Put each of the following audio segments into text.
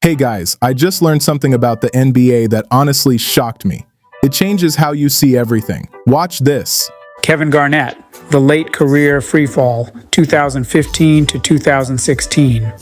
Hey guys, I just learned something about the NBA that honestly shocked me. It changes how you see everything. Watch this. Kevin Garnett, the late career freefall, 2015 to 2016.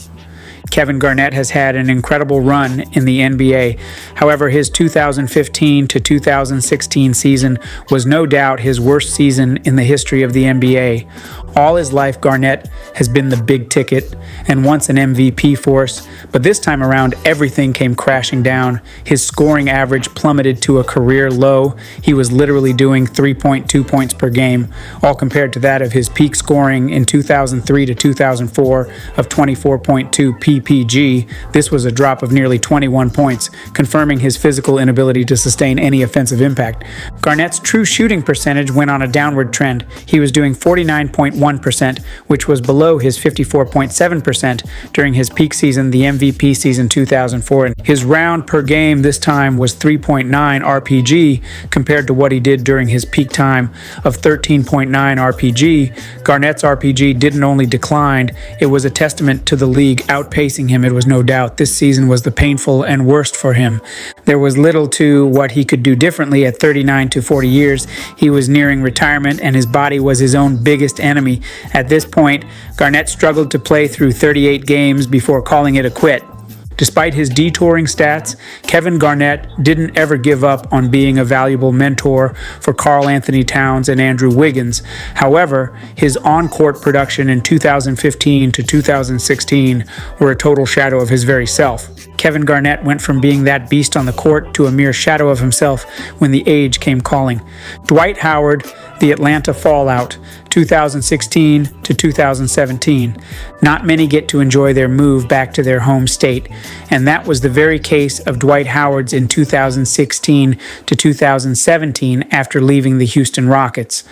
Kevin Garnett has had an incredible run in the NBA. However, his 2015 to 2016 season was no doubt his worst season in the history of the NBA. All his life, Garnett has been the big ticket and once an MVP force, but this time around, everything came crashing down. His scoring average plummeted to a career low. He was literally doing 3.2 points per game, all compared to that of his peak scoring in 2003 to 2004 of 24.2 PPG. This was a drop of nearly 21 points, confirming his physical inability to sustain any offensive impact. Garnett's true shooting percentage went on a downward trend. He was doing 49.1%, which was below his 54.7% during his peak season, the MVP season 2004. And his round per game this time was 3.9 RPG compared to what he did during his peak time of 13.9 RPG. Garnett's RPG didn't only decline, it was a testament to the league outpacing him. It was no doubt this season was the painful and worst for him. There was little to what he could do differently at 39 to 40 years. He was nearing retirement and his body was his own biggest enemy. At this point, Garnett struggled to play through 38 games before calling it a quit. Despite his detouring stats, Kevin Garnett didn't ever give up on being a valuable mentor for Karl Anthony Towns and Andrew Wiggins. However, his on-court production in 2015 to 2016 were a total shadow of his very self. Kevin Garnett went from being that beast on the court to a mere shadow of himself when the age came calling. Dwight Howard, the Atlanta fallout, 2016 to 2017. Not many get to enjoy their move back to their home state, and that was the very case of Dwight Howard's in 2016 to 2017 after leaving the Houston Rockets.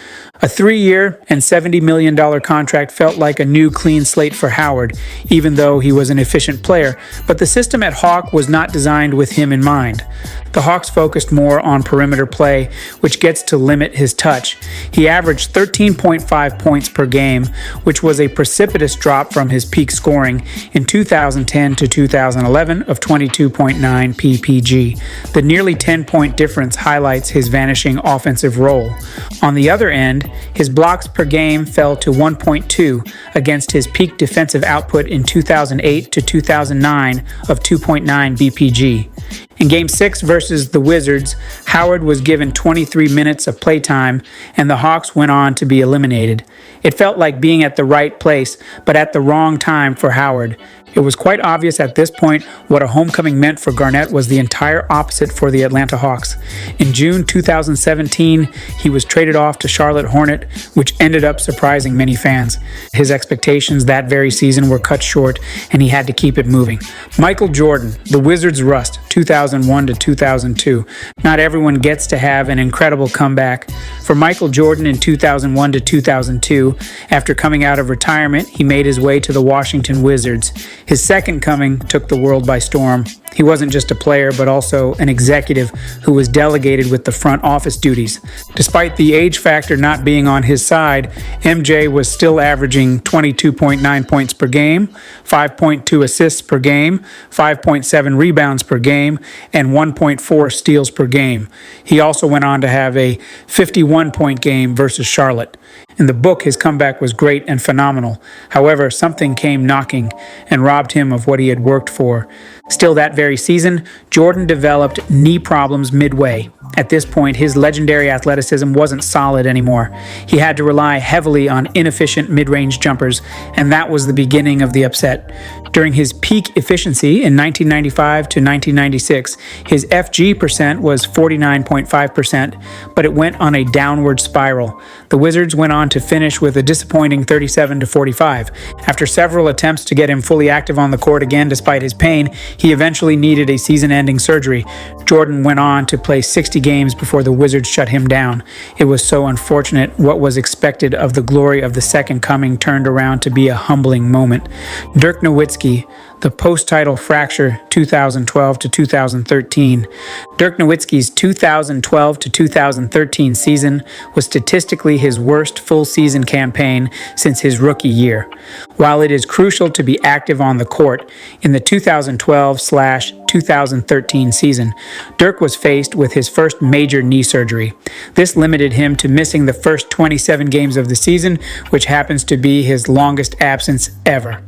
A 3-year and $70 million contract felt like a new clean slate for Howard, even though he was an efficient player, but the system at Hawk was not designed with him in mind. The Hawks focused more on perimeter play, which gets to limit his touch. He averaged 13.5 points per game, which was a precipitous drop from his peak scoring in 2010 to 2011 of 22.9 PPG. The nearly 10-point difference highlights his vanishing offensive role. On the other end, his blocks per game fell to 1.2 against his peak defensive output in 2008 to 2009 of 2.9 BPG. In Game 6 versus the Wizards, Howard was given 23 minutes of playtime, and the Hawks went on to be eliminated. It felt like being at the right place, but at the wrong time for Howard. It was quite obvious at this point what a homecoming meant for Garnett was the entire opposite for the Atlanta Hawks. In June 2017, he was traded off to Charlotte Hornet, which ended up surprising many fans. His expectations that very season were cut short, and he had to keep it moving. Michael Jordan, the Wizards' rust, 2001 to 2002. Not everyone gets to have an incredible comeback. For Michael Jordan in 2001 to 2002, after coming out of retirement, he made his way to the Washington Wizards. His second coming took the world by storm. He wasn't just a player, but also an executive who was delegated with the front office duties. Despite the age factor not being on his side, MJ was still averaging 22.9 points per game, 5.2 assists per game, 5.7 rebounds per game, and 1.4 steals per game. He also went on to have a 51-point game versus Charlotte. In the book, his comeback was great and phenomenal. However, something came knocking and robbed him of what he had worked for. Still that very season, Jordan developed knee problems midway. At this point, his legendary athleticism wasn't solid anymore. He had to rely heavily on inefficient mid-range jumpers, and that was the beginning of the upset. During his peak efficiency in 1995 to 1996, his FG percent was 49.5%, but it went on a downward spiral. The Wizards went on to finish with a disappointing 37 to 45. After several attempts to get him fully active on the court again despite his pain, he eventually needed a season-ending surgery. Jordan went on to play 60 games before the Wizards shut him down. It was so unfortunate. What was expected of the glory of the second coming turned around to be a humbling moment. Dirk Nowitzki, The post-title fracture 2012 to 2013. Dirk Nowitzki's 2012 to 2013 season was statistically his worst full-season campaign since his rookie year. While it is crucial to be active on the court, in the 2012/2013 season, Dirk was faced with his first major knee surgery. This limited him to missing the first 27 games of the season, which happens to be his longest absence ever.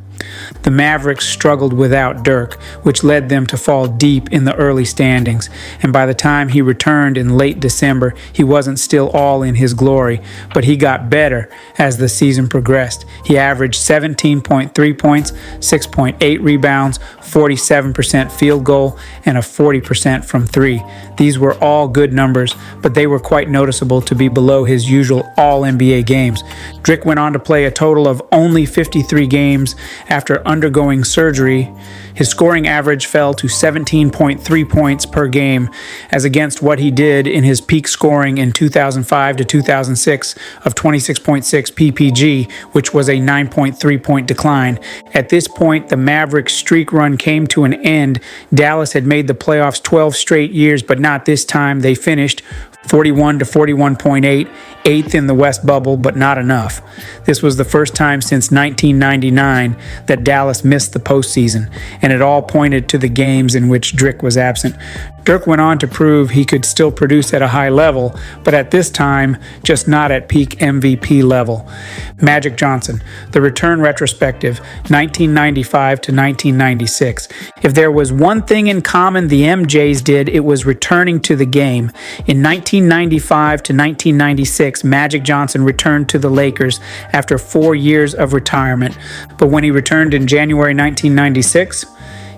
The Mavericks struggled without Dirk, which led them to fall deep in the early standings, and by the time he returned in late December, he wasn't still all in his glory, but he got better as the season progressed. He averaged 17.3 points, 6.8 rebounds, 47% field goal, and a 40% from three. These were all good numbers, but they were quite noticeable to be below his usual All-NBA games. Dirk went on to play a total of only 53 games after undergoing surgery. His scoring average fell to 17.3 points per game, as against what he did in his peak scoring in 2005 to 2006 of 26.6 ppg, which was a 9.3 point decline. At this point, the Mavericks' streak run came to an end. Dallas had made the playoffs 12 straight years, but not this time. They finished 41 to 41.8, eighth in the West bubble, but not enough. This was the first time since 1999 that Dallas missed the postseason, and it all pointed to the games in which Dirk was absent. Dirk went on to prove he could still produce at a high level, but at this time, just not at peak MVP level. Magic Johnson, the return retrospective, 1995 to 1996. If there was one thing in common the MJs did, it was returning to the game. In 1995 to 1996, Magic Johnson returned to the Lakers after 4 years of retirement. But when he returned in January 1996,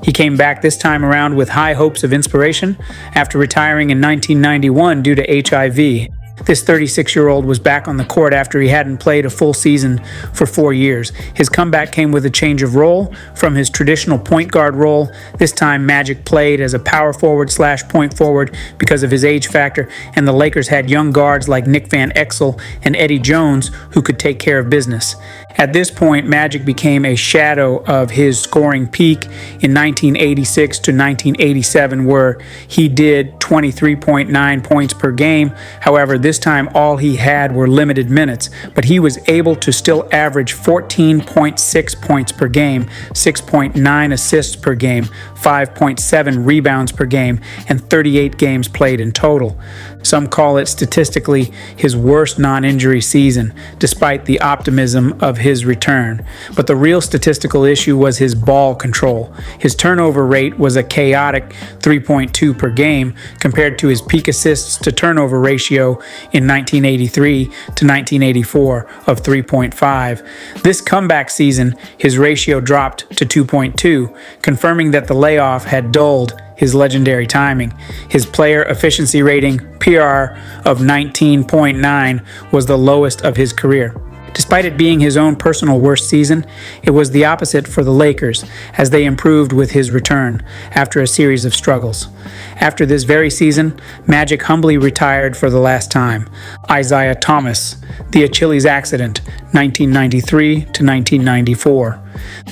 he came back this time around with high hopes of inspiration after retiring in 1991 due to HIV. This 36-year-old was back on the court after he hadn't played a full season for 4 years. His comeback came with a change of role from his traditional point guard role. This time, Magic played as a power forward/point forward because of his age factor, and the Lakers had young guards like Nick Van Exel and Eddie Jones who could take care of business. At this point, Magic became a shadow of his scoring peak in 1986 to 1987, where he did 23.9 points per game. However, this time all he had were limited minutes, but he was able to still average 14.6 points per game, 6.9 assists per game, 5.7 rebounds per game, and 38 games played in total. Some call it statistically his worst non-injury season, despite the optimism of his return. But the real statistical issue was his ball control. His turnover rate was a chaotic 3.2 per game compared to his peak assists to turnover ratio in 1983 to 1984 of 3.5. This comeback season, his ratio dropped to 2.2, confirming that the layoff had dulled his legendary timing. His player efficiency rating, PR, of 19.9 was the lowest of his career. Despite it being his own personal worst season, it was the opposite for the Lakers, as they improved with his return after a series of struggles. After this very season, Magic humbly retired for the last time. Isiah Thomas, the Achilles accident, 1993 to 1994.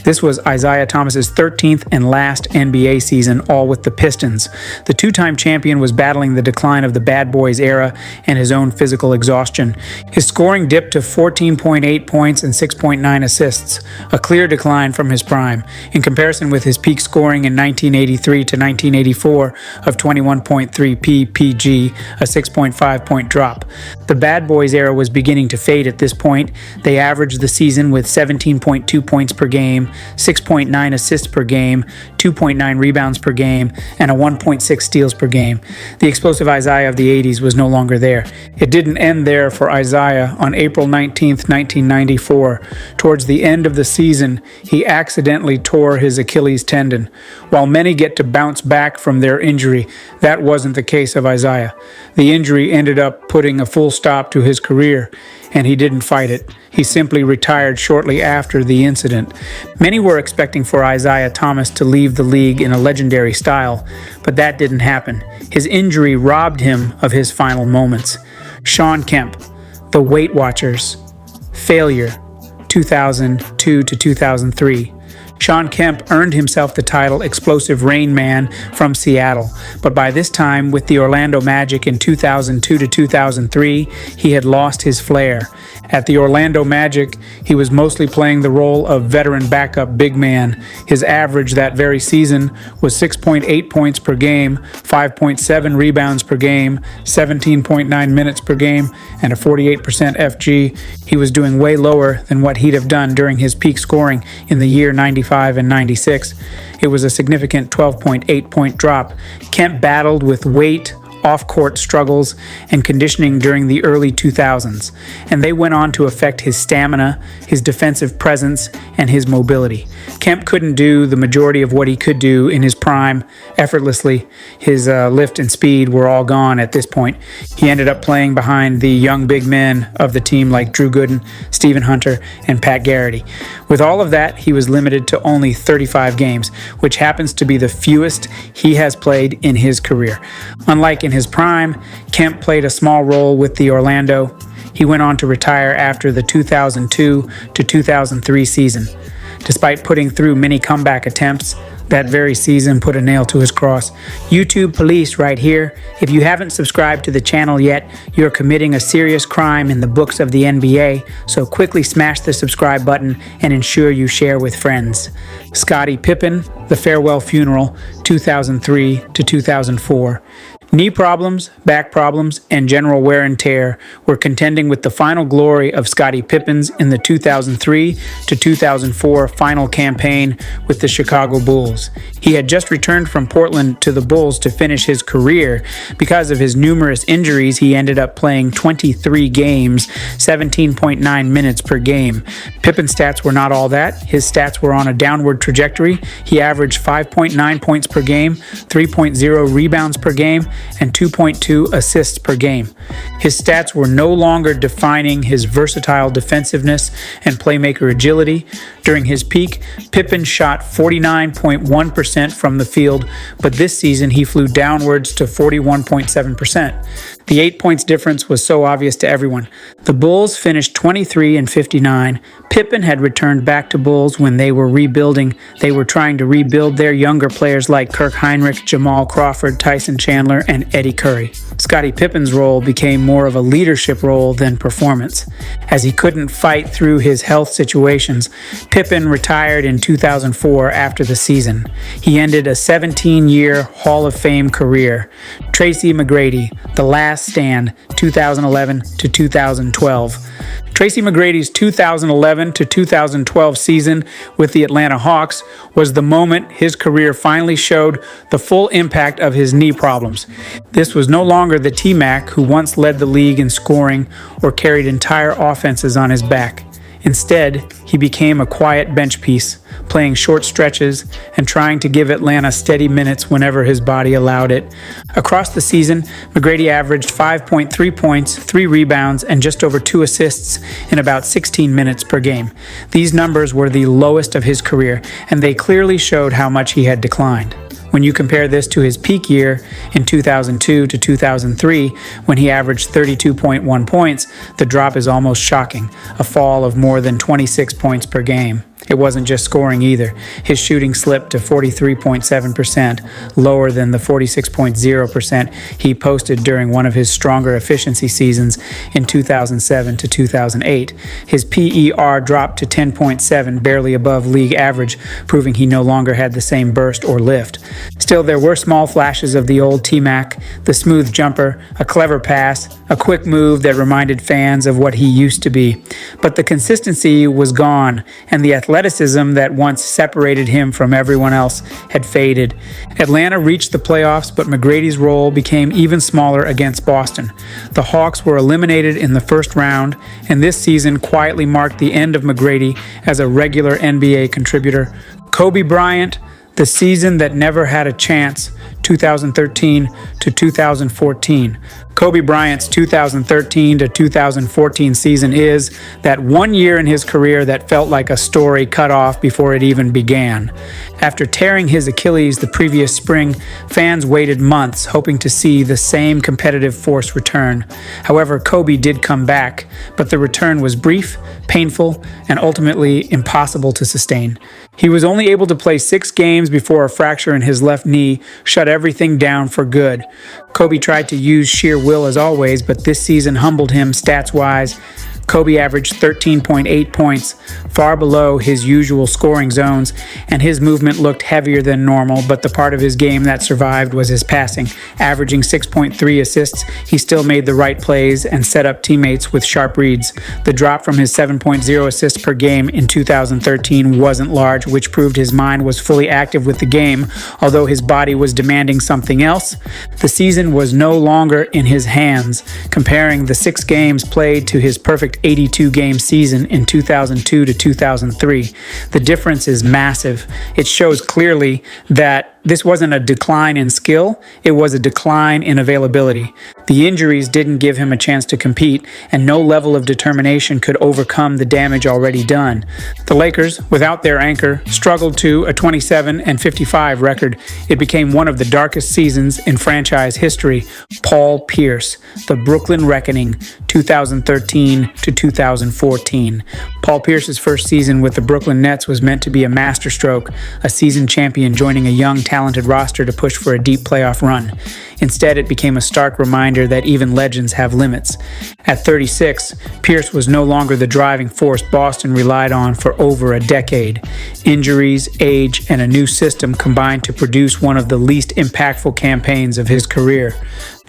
This was Isiah Thomas's 13th and last NBA season, all with the Pistons. The two-time champion was battling the decline of the Bad Boys era and his own physical exhaustion. His scoring dipped to 14.8 points and 6.9 assists, a clear decline from his prime, in comparison with his peak scoring in 1983 to 1984 of 21.3 ppg, a 6.5 point drop. The Bad Boys era was beginning to fade at this point. They averaged the season with 17.2 points per game, 6.9 assists per game, 2.9 rebounds per game, and a 1.6 steals per game. The explosive Isiah of the 80s was no longer there. It didn't end there for Isiah. On April 19, 1994, towards the end of the season, he accidentally tore his Achilles tendon. While many get to bounce back from their injury, that wasn't the case of Isiah. The injury ended up putting a full stop to his career, and he didn't fight it. He simply retired shortly after the incident. Many were expecting for Isiah Thomas to leave the league in a legendary style, but that didn't happen. His injury robbed him of his final moments. Shawn Kemp, The Weight Watchers, Failure, 2002 to 2003. Shawn Kemp earned himself the title Explosive Rain Man from Seattle, but by this time, with the Orlando Magic in 2002 to 2003, he had lost his flair. At the Orlando Magic, he was mostly playing the role of veteran backup big man. His average that very season was 6.8 points per game, 5.7 rebounds per game, 17.9 minutes per game, and a 48% FG. He was doing way lower than what he'd have done during his peak scoring in the year 95 and 96. It was a significant 12.8 point drop. Kemp battled with weight, off-court struggles, and conditioning during the early 2000s, and they went on to affect his stamina, his defensive presence, and his mobility. Kemp couldn't do the majority of what he could do in his prime effortlessly. His lift and speed were all gone at this point. He ended up playing behind the young big men of the team like Drew Gooden, Stephen Hunter, and Pat Garrity. With all of that, he was limited to only 35 games, which happens to be the fewest he has played in his career. Unlike in his prime, Kemp played a small role with the Orlando. He went on to retire after the 2002 to 2003 season. Despite putting through many comeback attempts, that very season put a nail to his cross. YouTube police right here. If you haven't subscribed to the channel yet, you're committing a serious crime in the books of the NBA, so quickly smash the subscribe button and ensure you share with friends. Scottie Pippen, The Farewell Funeral, 2003 to 2004. Knee problems, back problems, and general wear and tear were contending with the final glory of Scottie Pippen's in the 2003 to 2004 final campaign with the Chicago Bulls. He had just returned from Portland to the Bulls to finish his career. Because of his numerous injuries, he ended up playing 23 games, 17.9 minutes per game. Pippen's stats were not all that. His stats were on a downward trajectory. He averaged 5.9 points per game, 3.0 rebounds per game, and 2.2 assists per game. His stats were no longer defining his versatile defensiveness and playmaker agility. During his peak, Pippen shot 49.1% from the field, but this season he flew downwards to 41.7%. The 8 points difference was so obvious to everyone. The Bulls finished 23 and 59. Pippen had returned back to Bulls when they were rebuilding. They were trying to rebuild their younger players like Kirk Hinrich, Jamal Crawford, Tyson Chandler, and Eddie Curry. Scottie Pippen's role became more of a leadership role than performance. As he couldn't fight through his health situations, Pippen retired in 2004 after the season. He ended a 17-year Hall of Fame career. Tracy McGrady, The Last Stand, 2011 to 2012. Tracy McGrady's 2011 to 2012 season with the Atlanta Hawks was the moment his career finally showed the full impact of his knee problems. This was no longer the T-Mac who once led the league in scoring or carried entire offenses on his back. Instead, he became a quiet bench piece, playing short stretches and trying to give Atlanta steady minutes whenever his body allowed it. Across the season, McGrady averaged 5.3 points, 3 rebounds, and just over 2 assists in about 16 minutes per game. These numbers were the lowest of his career, and they clearly showed how much he had declined. When you compare this to his peak year in 2002 to 2003, when he averaged 32.1 points, the drop is almost shocking, a fall of more than 26 points per game. It wasn't just scoring either. His shooting slipped to 43.7%, lower than the 46.0% he posted during one of his stronger efficiency seasons in 2007 to 2008. His PER dropped to 10.7, barely above league average, proving he no longer had the same burst or lift. Still, there were small flashes of the old T-Mac, the smooth jumper, a clever pass, a quick move that reminded fans of what he used to be. But the consistency was gone, and the athleticism that once separated him from everyone else had faded. Atlanta reached the playoffs, but McGrady's role became even smaller against Boston. The Hawks were eliminated in the first round, and this season quietly marked the end of McGrady as a regular NBA contributor. Kobe Bryant, the season that never had a chance, 2013 to 2014. Kobe Bryant's 2013 to 2014 season is that one year in his career that felt like a story cut off before it even began. After tearing his Achilles the previous spring, fans waited months hoping to see the same competitive force return. However, Kobe did come back, but the return was brief, painful, and ultimately impossible to sustain. He was only able to play 6 games before a fracture in his left knee shut everything down for good. Kobe tried to use sheer will as always, but this season humbled him stats-wise. Kobe averaged 13.8 points, far below his usual scoring zones, and his movement looked heavier than normal, but the part of his game that survived was his passing. Averaging 6.3 assists, he still made the right plays and set up teammates with sharp reads. The drop from his 7.0 assists per game in 2013 wasn't large, which proved his mind was fully active with the game, although his body was demanding something else. The season was no longer in his hands. Comparing the 6 games played to his perfect 82-game season in 2002 to 2003. The difference is massive. It shows clearly that this wasn't a decline in skill, it was a decline in availability. The injuries didn't give him a chance to compete, and no level of determination could overcome the damage already done. The Lakers, without their anchor, struggled to a 27-55 record. It became one of the darkest seasons in franchise history. Paul Pierce, the Brooklyn Reckoning, 2013 to 2014. Paul Pierce's first season with the Brooklyn Nets was meant to be a masterstroke, a season champion joining a young, talented roster to push for a deep playoff run. Instead, it became a stark reminder that even legends have limits. At 36, Pierce was no longer the driving force Boston relied on for over a decade. Injuries, age, and a new system combined to produce one of the least impactful campaigns of his career.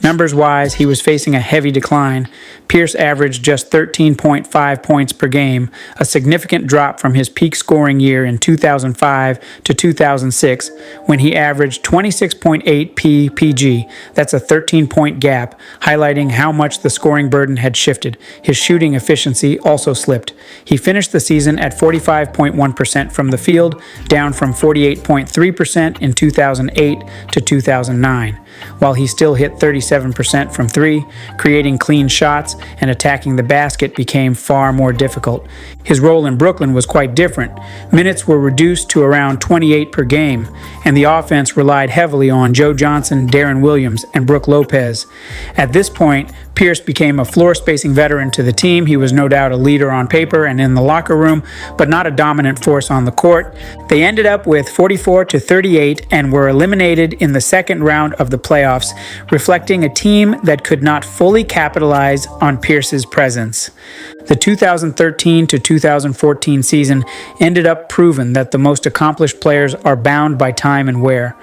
Numbers-wise, he was facing a heavy decline. Pierce averaged just 13.5 points per game, a significant drop from his peak scoring year in 2005 to 2006, when he averaged 26.8 PPG. That's a 13-point gap, highlighting how much the scoring burden had shifted. His shooting efficiency also slipped. He finished the season at 45.1% from the field, down from 48.3% in 2008 to 2009. While he still hit 37% from 3, creating clean shots and attacking the basket became far more difficult. His role in Brooklyn was quite different. Minutes were reduced to around 28 per game, and the offense relied heavily on Joe Johnson, Darren Williams, and Brook Lopez. At this point, Pierce became a floor-spacing veteran to the team. He was no doubt a leader on paper and in the locker room, but not a dominant force on the court. They ended up with 44-38 and were eliminated in the second round of the playoffs, reflecting a team that could not fully capitalize on Pierce's presence. The 2013 to 2014 season ended up proven that the most accomplished players are bound by time and wear.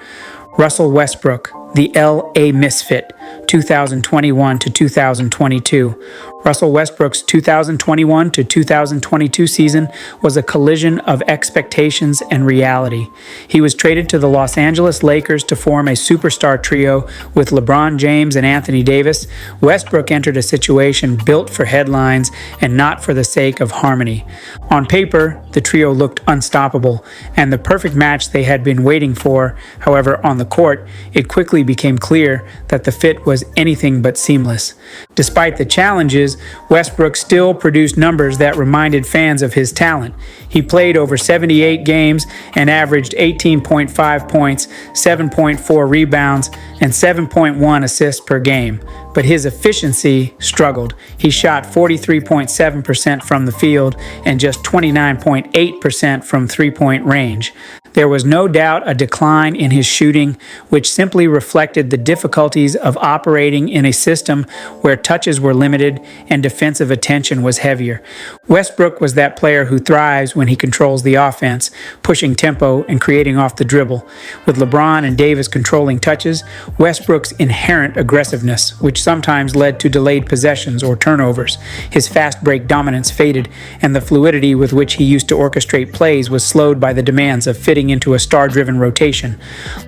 Russell Westbrook, the LA Misfit, 2021 to 2022. Russell Westbrook's 2021 to 2022 season was a collision of expectations and reality. He was traded to the Los Angeles Lakers to form a superstar trio with LeBron James and Anthony Davis. Westbrook entered a situation built for headlines and not for the sake of harmony. On paper, the trio looked unstoppable and the perfect match they had been waiting for. However, on the court, it quickly became clear that the fit was anything but seamless. Despite the challenges, Westbrook still produced numbers that reminded fans of his talent. He played over 78 games and averaged 18.5 points, 7.4 rebounds, and 7.1 assists per game. But his efficiency struggled. He shot 43.7% from the field and just 29.8% from three-point range. There was no doubt a decline in his shooting, which simply reflected the difficulties of operating in a system where touches were limited and defensive attention was heavier. Westbrook was that player who thrives when he controls the offense, pushing tempo and creating off the dribble. With LeBron and Davis controlling touches, Westbrook's inherent aggressiveness, which sometimes led to delayed possessions or turnovers. His fast break dominance faded, and the fluidity with which he used to orchestrate plays was slowed by the demands of fitting fading into a star-driven rotation.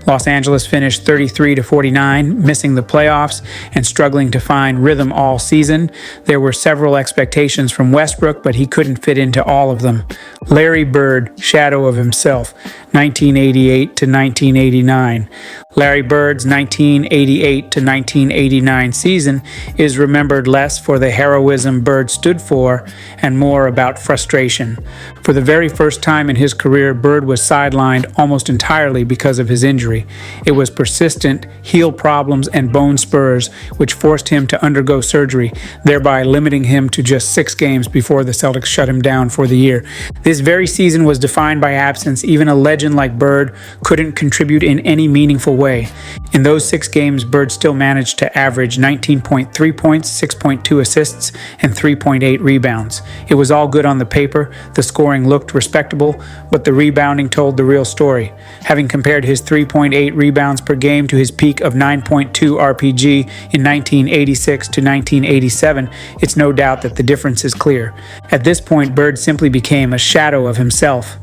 Los Angeles finished 33-49, missing the playoffs and struggling to find rhythm all season. There were several expectations from Westbrook, but he couldn't fit into all of them. Larry Bird, shadow of himself, 1988 to 1989. Larry Bird's 1988 to 1989 season is remembered less for the heroism Bird stood for and more about frustration. For the very first time in his career, Bird was sidelined almost entirely because of his injury. It was persistent heel problems and bone spurs which forced him to undergo surgery, thereby limiting him to just 6 games before the Celtics shut him down for the year. This very season was defined by absence. Even a legend like Bird couldn't contribute in any meaningful way. In those 6 games, Bird still managed to average 19.3 points, 6.2 assists, and 3.8 rebounds. It was all good on the paper, the scoring looked respectable, but the rebounding told the real story. Having compared his 3.8 rebounds per game to his peak of 9.2 RPG in 1986 to 1987, it's no doubt that the difference is clear. At this point, Bird simply became a shadow of himself.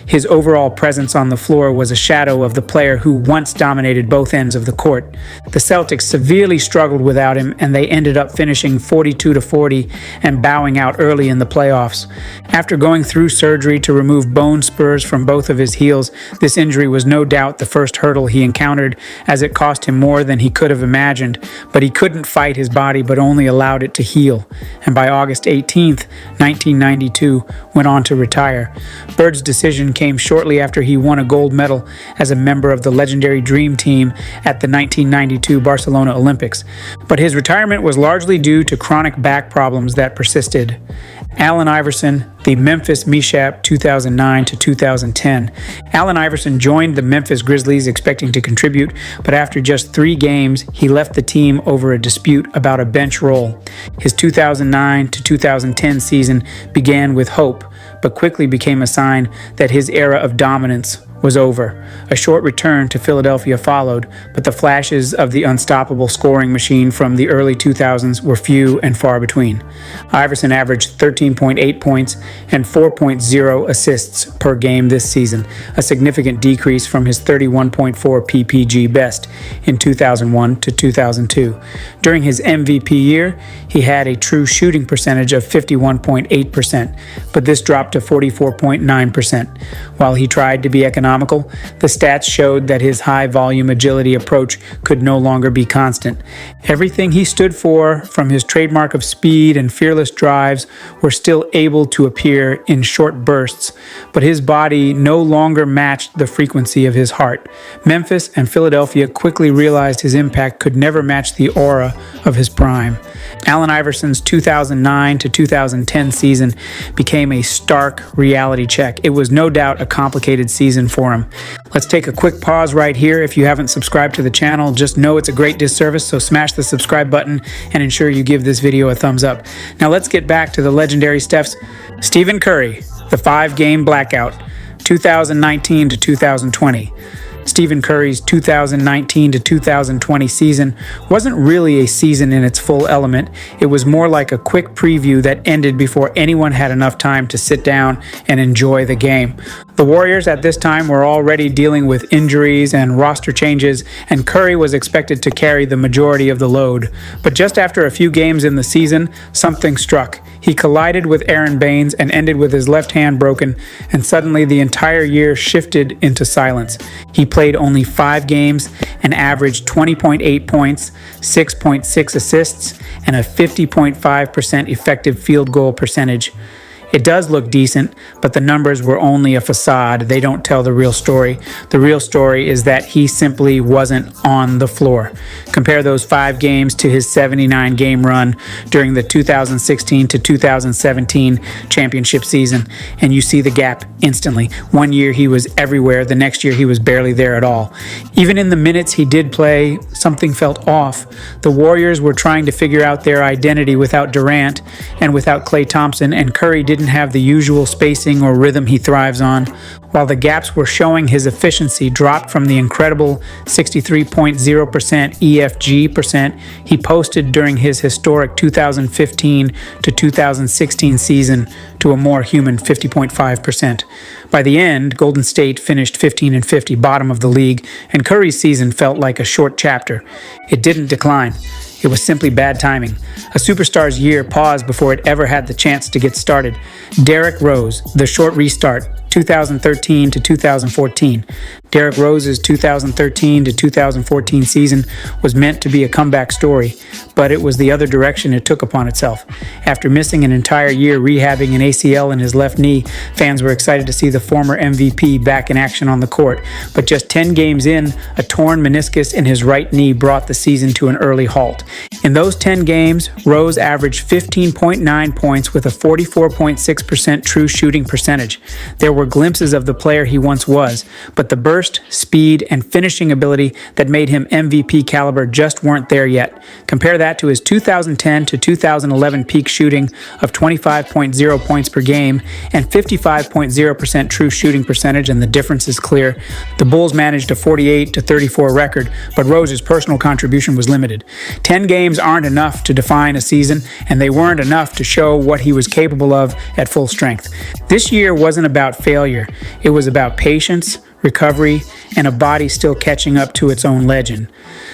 His overall presence on the floor was a shadow of the player who once dominated both ends of the court. The Celtics severely struggled without him, and they ended up finishing 42-40 and bowing out early in the playoffs. After going through surgery to remove bone spurs from both of his heels, this injury was no doubt the first hurdle he encountered, as it cost him more than he could have imagined, but he couldn't fight his body but only allowed it to heal, and by August 18th, 1992, went on to retire. Bird's decision came shortly after he won a gold medal as a member of the legendary Dream Team at the 1992 Barcelona Olympics, but his retirement was largely due to chronic back problems that persisted. Allen Iverson, the Memphis Mishap 2009 to 2010. Allen Iverson joined the Memphis Grizzlies expecting to contribute, but after just 3 games, he left the team over a dispute about a bench role. His 2009 to 2010 season began with hope, but quickly became a sign that his era of dominance was over. A short return to Philadelphia followed, but the flashes of the unstoppable scoring machine from the early 2000s were few and far between. Iverson averaged 13.8 points and 4.0 assists per game this season, a significant decrease from his 31.4 PPG best in 2001 to 2002. During his MVP year, he had a true shooting percentage of 51.8%, but this dropped to 44.9%. While he tried to be economical, the stats showed that his high-volume agility approach could no longer be constant. Everything he stood for, from his trademark of speed and fearless drives, were still able to appear in short bursts, but his body no longer matched the frequency of his heart. Memphis and Philadelphia quickly realized his impact could never match the aura of his prime. Allen Iverson's 2009 to 2010 season became a stark reality check. It was no doubt a complicated season for him. Let's take a quick pause right here. If you haven't subscribed to the channel, just know it's a great disservice, so smash the subscribe button and ensure you give this video a thumbs up. Now let's get back to the legendary Steph's Stephen Curry, the 5-game blackout, 2019 to 2020. Stephen Curry's 2019 to 2020 season wasn't really a season in its full element. It was more like a quick preview that ended before anyone had enough time to sit down and enjoy the game. The Warriors at this time were already dealing with injuries and roster changes, and Curry was expected to carry the majority of the load. But just after a few games in the season, something struck. He collided with Aaron Baines and ended with his left hand broken, and suddenly the entire year shifted into silence. He played only 5 games and averaged 20.8 points, 6.6 assists, and a 50.5% effective field goal percentage. It does look decent, but the numbers were only a facade. They don't tell the real story. The real story is that he simply wasn't on the floor. Compare those 5 games to his 79-game run during the 2016 to 2017 championship season, and you see the gap instantly. One year he was everywhere, the next year he was barely there at all. Even in the minutes he did play, something felt off. The Warriors were trying to figure out their identity without Durant and without Klay Thompson, and Curry didn't didn't have the usual spacing or rhythm he thrives on. While the gaps were showing, his efficiency dropped from the incredible 63.0% EFG percent he posted during his historic 2015 to 2016 season to a more human 50.5%. By the end, Golden State finished 15-50, bottom of the league, and Curry's season felt like a short chapter. It didn't decline. It was simply bad timing. A superstar's year paused before it ever had the chance to get started. Derrick Rose, the short restart, 2013 to 2014. Derrick Rose's 2013 to 2014 season was meant to be a comeback story, but it was the other direction it took upon itself. After missing an entire year rehabbing an ACL in his left knee, fans were excited to see the former MVP back in action on the court. But just 10 games in, a torn meniscus in his right knee brought the season to an early halt. In those 10 games, Rose averaged 15.9 points with a 44.6% true shooting percentage. There were glimpses of the player he once was, but the burst, speed, and finishing ability that made him MVP caliber just weren't there yet. Compare that to his 2010 to 2011 peak shooting of 25.0 points per game and 55.0% true shooting percentage, and the difference is clear. The Bulls managed a 48-34 record, but Rose's personal contribution was limited. 10 games aren't enough to define a season, and they weren't enough to show what he was capable of at full strength. This year wasn't about failure. It was about patience, recovery, and a body still catching up to its own legend.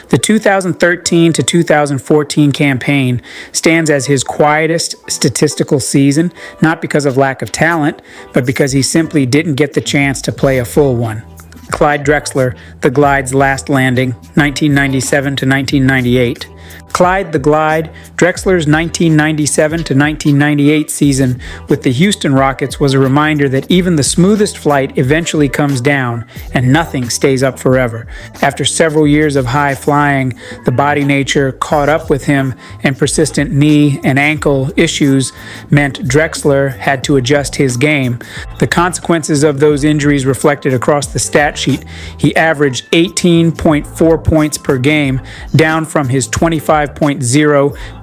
The 2013 to 2014 campaign stands as his quietest statistical season, not because of lack of talent, but because he simply didn't get the chance to play a full one. Clyde Drexler, the Glide's last landing, 1997 to 1998. Clyde the Glide, Drexler's 1997 to 1998 season with the Houston Rockets was a reminder that even the smoothest flight eventually comes down and nothing stays up forever. After several years of high flying, the body nature caught up with him, and persistent knee and ankle issues meant Drexler had to adjust his game. The consequences of those injuries reflected across the stat sheet. He averaged 18.4 points per game, down from his 25.0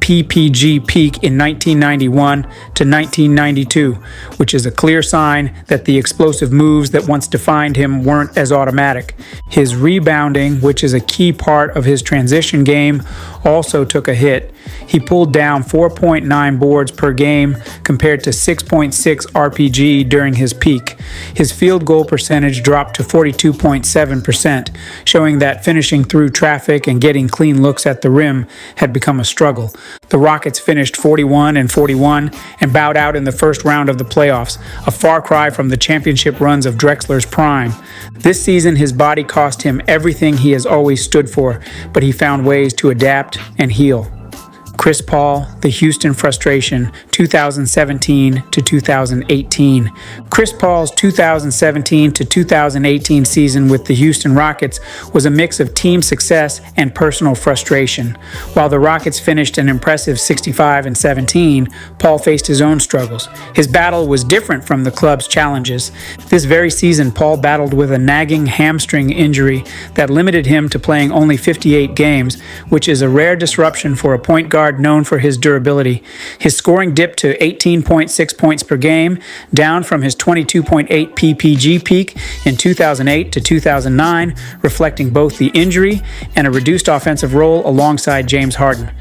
PPG peak in 1991 to 1992, which is a clear sign that the explosive moves that once defined him weren't as automatic. His rebounding, which is a key part of his transition game, also took a hit. He pulled down 4.9 boards per game compared to 6.6 RPG during his peak. His field goal percentage dropped to 42.7%, showing that finishing through traffic and getting clean looks at the rim had become a struggle. The Rockets finished 41-41 and bowed out in the first round of the playoffs, a far cry from the championship runs of Drexler's prime. This season, his body cost him everything he has always stood for, but he found ways to adapt and heal. Chris Paul, the Houston Frustration, 2017 to 2018. Chris Paul's 2017 to 2018 season with the Houston Rockets was a mix of team success and personal frustration. While the Rockets finished an impressive 65-17, Paul faced his own struggles. His battle was different from the club's challenges. This very season, Paul battled with a nagging hamstring injury that limited him to playing only 58 games, which is a rare disruption for a point guard known for his durability. His scoring dipped to 18.6 points per game, down from his 22.8 PPG peak in 2008 to 2009, reflecting both the injury and a reduced offensive role alongside James Harden.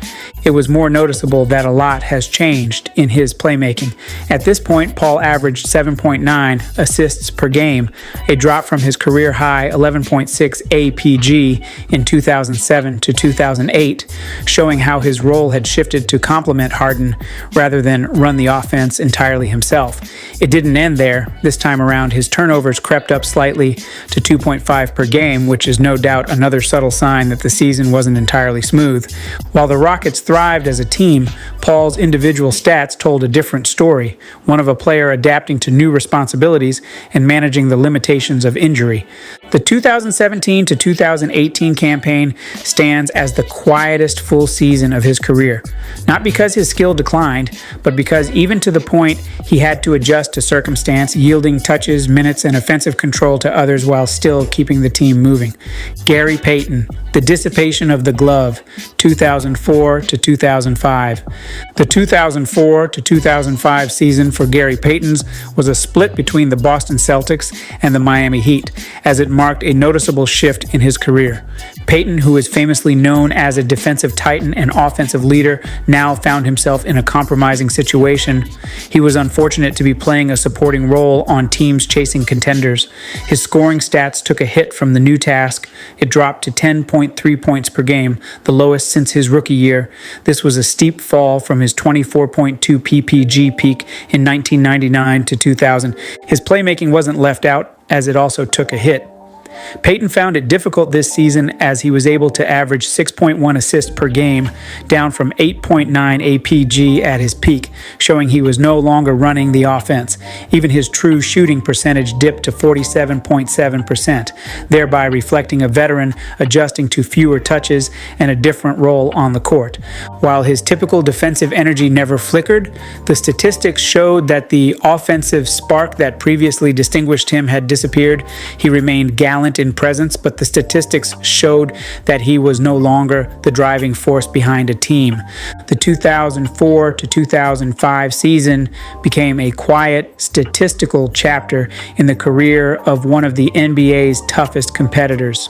It was more noticeable that a lot has changed in his playmaking. At this point, Paul averaged 7.9 assists per game, a drop from his career high 11.6 APG in 2007 to 2008, showing how his role had shifted to complement Harden rather than run the offense entirely himself. It didn't end there. This time around, his turnovers crept up slightly to 2.5 per game, which is no doubt another subtle sign that the season wasn't entirely smooth. While the Rockets thrived as a team, Paul's individual stats told a different story, one of a player adapting to new responsibilities and managing the limitations of injury. The 2017 to 2018 campaign stands as the quietest full season of his career, not because his skill declined, but because even to the point he had to adjust to circumstance, yielding touches, minutes, and offensive control to others while still keeping the team moving. Gary Payton, The Dissipation of the Glove, 2004 to 2005. The 2004 to 2005 season for Gary Payton's was a split between the Boston Celtics and the Miami Heat, as it marked a noticeable shift in his career. Payton, who is famously known as a defensive titan and offensive leader, now found himself in a compromising situation. He was unfortunate to be playing a supporting role on teams chasing contenders. His scoring stats took a hit from the new task. It dropped to 10.3 points per game, the lowest since his rookie year. This was a steep fall from his 24.2 PPG peak in 1999 to 2000. His playmaking wasn't left out, as it also took a hit. Payton found it difficult this season as he was able to average 6.1 assists per game, down from 8.9 APG at his peak, showing he was no longer running the offense. Even his true shooting percentage dipped to 47.7%, thereby reflecting a veteran adjusting to fewer touches and a different role on the court. While his typical defensive energy never flickered, the statistics showed that the offensive spark that previously distinguished him had disappeared. He remained gallant in presence, but the statistics showed that he was no longer the driving force behind a team. The 2004 to 2005 season became a quiet, statistical chapter in the career of one of the NBA's toughest competitors.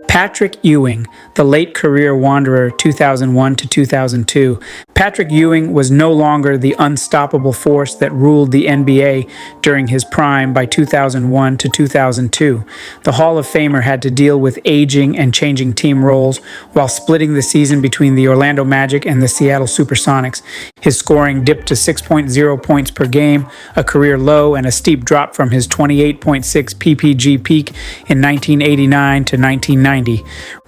Patrick Ewing, the late career wanderer 2001 to 2002. Patrick Ewing was no longer the unstoppable force that ruled the NBA during his prime by 2001 to 2002. The Hall of Famer had to deal with aging and changing team roles while splitting the season between the Orlando Magic and the Seattle Supersonics. His scoring dipped to 6.0 points per game, a career low and a steep drop from his 28.6 PPG peak in 1989 to 1990.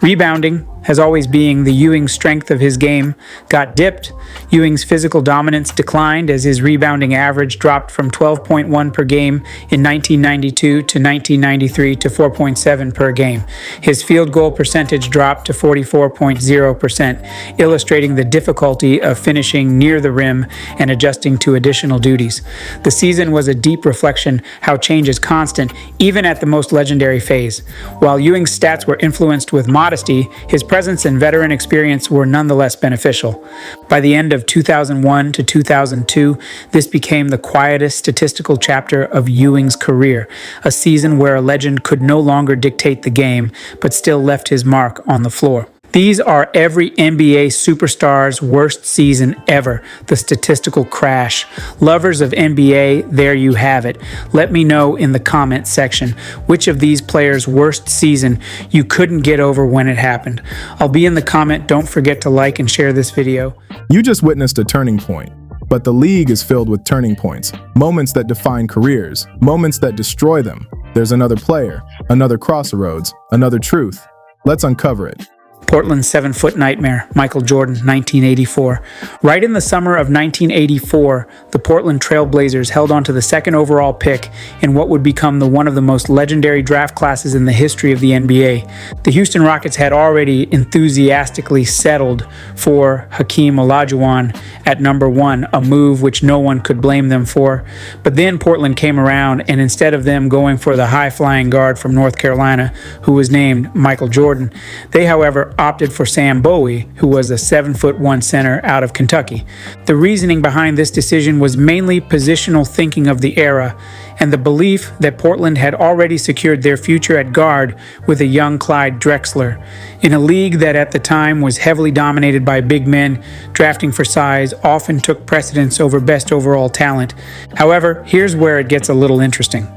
Rebounding has always been the Ewing strength of his game, got dipped. Ewing's physical dominance declined as his rebounding average dropped from 12.1 per game in 1992 to 1993 to 4.7 per game. His field goal percentage dropped to 44.0%, illustrating the difficulty of finishing near the rim and adjusting to additional duties. The season was a deep reflection how change is constant, even at the most legendary phase. While Ewing's stats were influenced with modesty, his presence and veteran experience were nonetheless beneficial. By the end of 2001 to 2002, this became the quietest statistical chapter of Ewing's career, a season where a legend could no longer dictate the game, but still left his mark on the floor. These are every NBA superstar's worst season ever, the statistical crash. Lovers of NBA, there you have it. Let me know in the comment section which of these players' worst season you couldn't get over when it happened. I'll be in the comment. Don't forget to like and share this video. You just witnessed a turning point, but the league is filled with turning points, moments that define careers, moments that destroy them. There's another player, another crossroads, another truth. Let's uncover it. Portland's 7-foot nightmare, Michael Jordan, 1984. Right in the summer of 1984, the Portland Trail Blazers held on to the second overall pick in what would become one of the most legendary draft classes in the history of the NBA. The Houston Rockets had already enthusiastically settled for Hakeem Olajuwon at number 1, a move which no one could blame them for. But then Portland came around, and instead of them going for the high-flying guard from North Carolina, who was named Michael Jordan, they, however, opted for Sam Bowie, who was a 7'1" center out of Kentucky. The reasoning behind this decision was mainly positional thinking of the era and the belief that Portland had already secured their future at guard with a young Clyde Drexler. In a league that at the time was heavily dominated by big men, drafting for size often took precedence over best overall talent. However, here's where it gets a little interesting.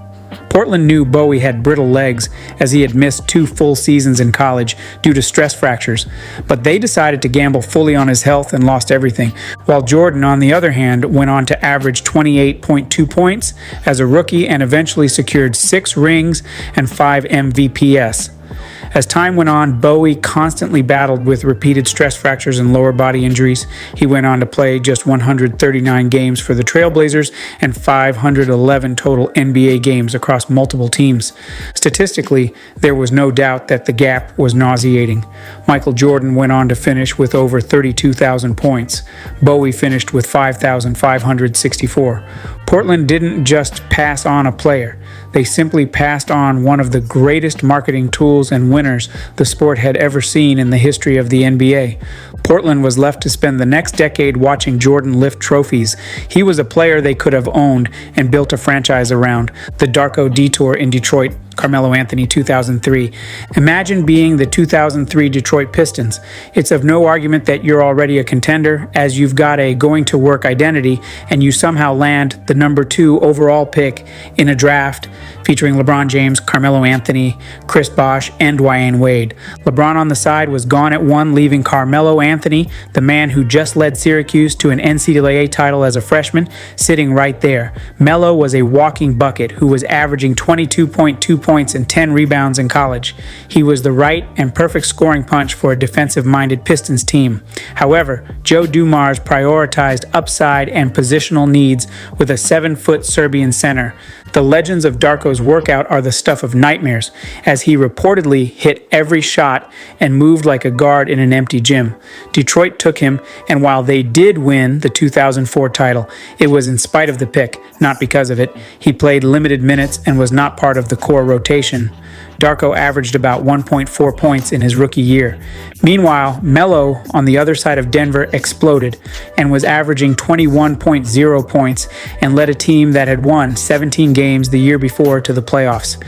Portland knew Bowie had brittle legs as he had missed 2 full seasons in college due to stress fractures, but they decided to gamble fully on his health and lost everything, while Jordan, on the other hand, went on to average 28.2 points as a rookie and eventually secured 6 rings and 5 MVPs. As time went on, Bowie constantly battled with repeated stress fractures and lower body injuries. He went on to play just 139 games for the Trailblazers and 511 total NBA games across multiple teams. Statistically, there was no doubt that the gap was nauseating. Michael Jordan went on to finish with over 32,000 points. Bowie finished with 5,564. Portland didn't just pass on a player. They simply passed on one of the greatest marketing tools and winners the sport had ever seen in the history of the NBA. Portland was left to spend the next decade watching Jordan lift trophies. He was a player they could have owned and built a franchise around. The Darko Detour in Detroit, Carmelo Anthony 2003. Imagine being the 2003 Detroit Pistons. It's of no argument that you're already a contender, as you've got a going-to-work identity, and you somehow land the number 2 overall pick in a draft featuring LeBron James, Carmelo Anthony, Chris Bosh, and Dwyane Wade. LeBron on the side was gone at 1, leaving Carmelo Anthony, the man who just led Syracuse to an NCAA title as a freshman, sitting right there. Melo was a walking bucket who was averaging 22.2 points and 10 rebounds in college. He was the right and perfect scoring punch for a defensive-minded Pistons team. However, Joe Dumars prioritized upside and positional needs with a 7-foot Serbian center. The legends of Darko's workout are the stuff of nightmares, as he reportedly hit every shot and moved like a guard in an empty gym. Detroit took him, and while they did win the 2004 title, it was in spite of the pick, not because of it. He played limited minutes and was not part of the core rotation. Darko averaged about 1.4 points in his rookie year. Meanwhile, Melo, on the other side of Denver, exploded and was averaging 21.0 points and led a team that had won 17 games the year before to the playoffs.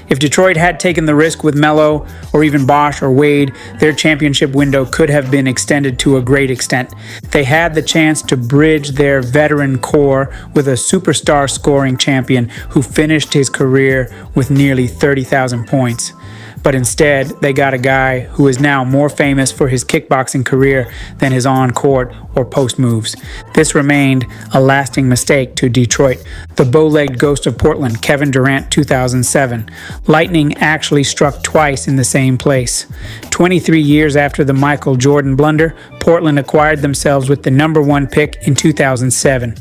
If Detroit had taken the risk with Melo, or even Bosh or Wade, their championship window could have been extended to a great extent. They had the chance to bridge their veteran core with a superstar scoring champion who finished his career with nearly 30,000 points. But instead, they got a guy who is now more famous for his kickboxing career than his on-court or post moves. This remained a lasting mistake to Detroit. The bow-legged ghost of Portland, Kevin Durant, 2007. Lightning actually struck twice in the same place. 23 years after the Michael Jordan blunder, Portland acquired themselves with the number 1 pick in 2007.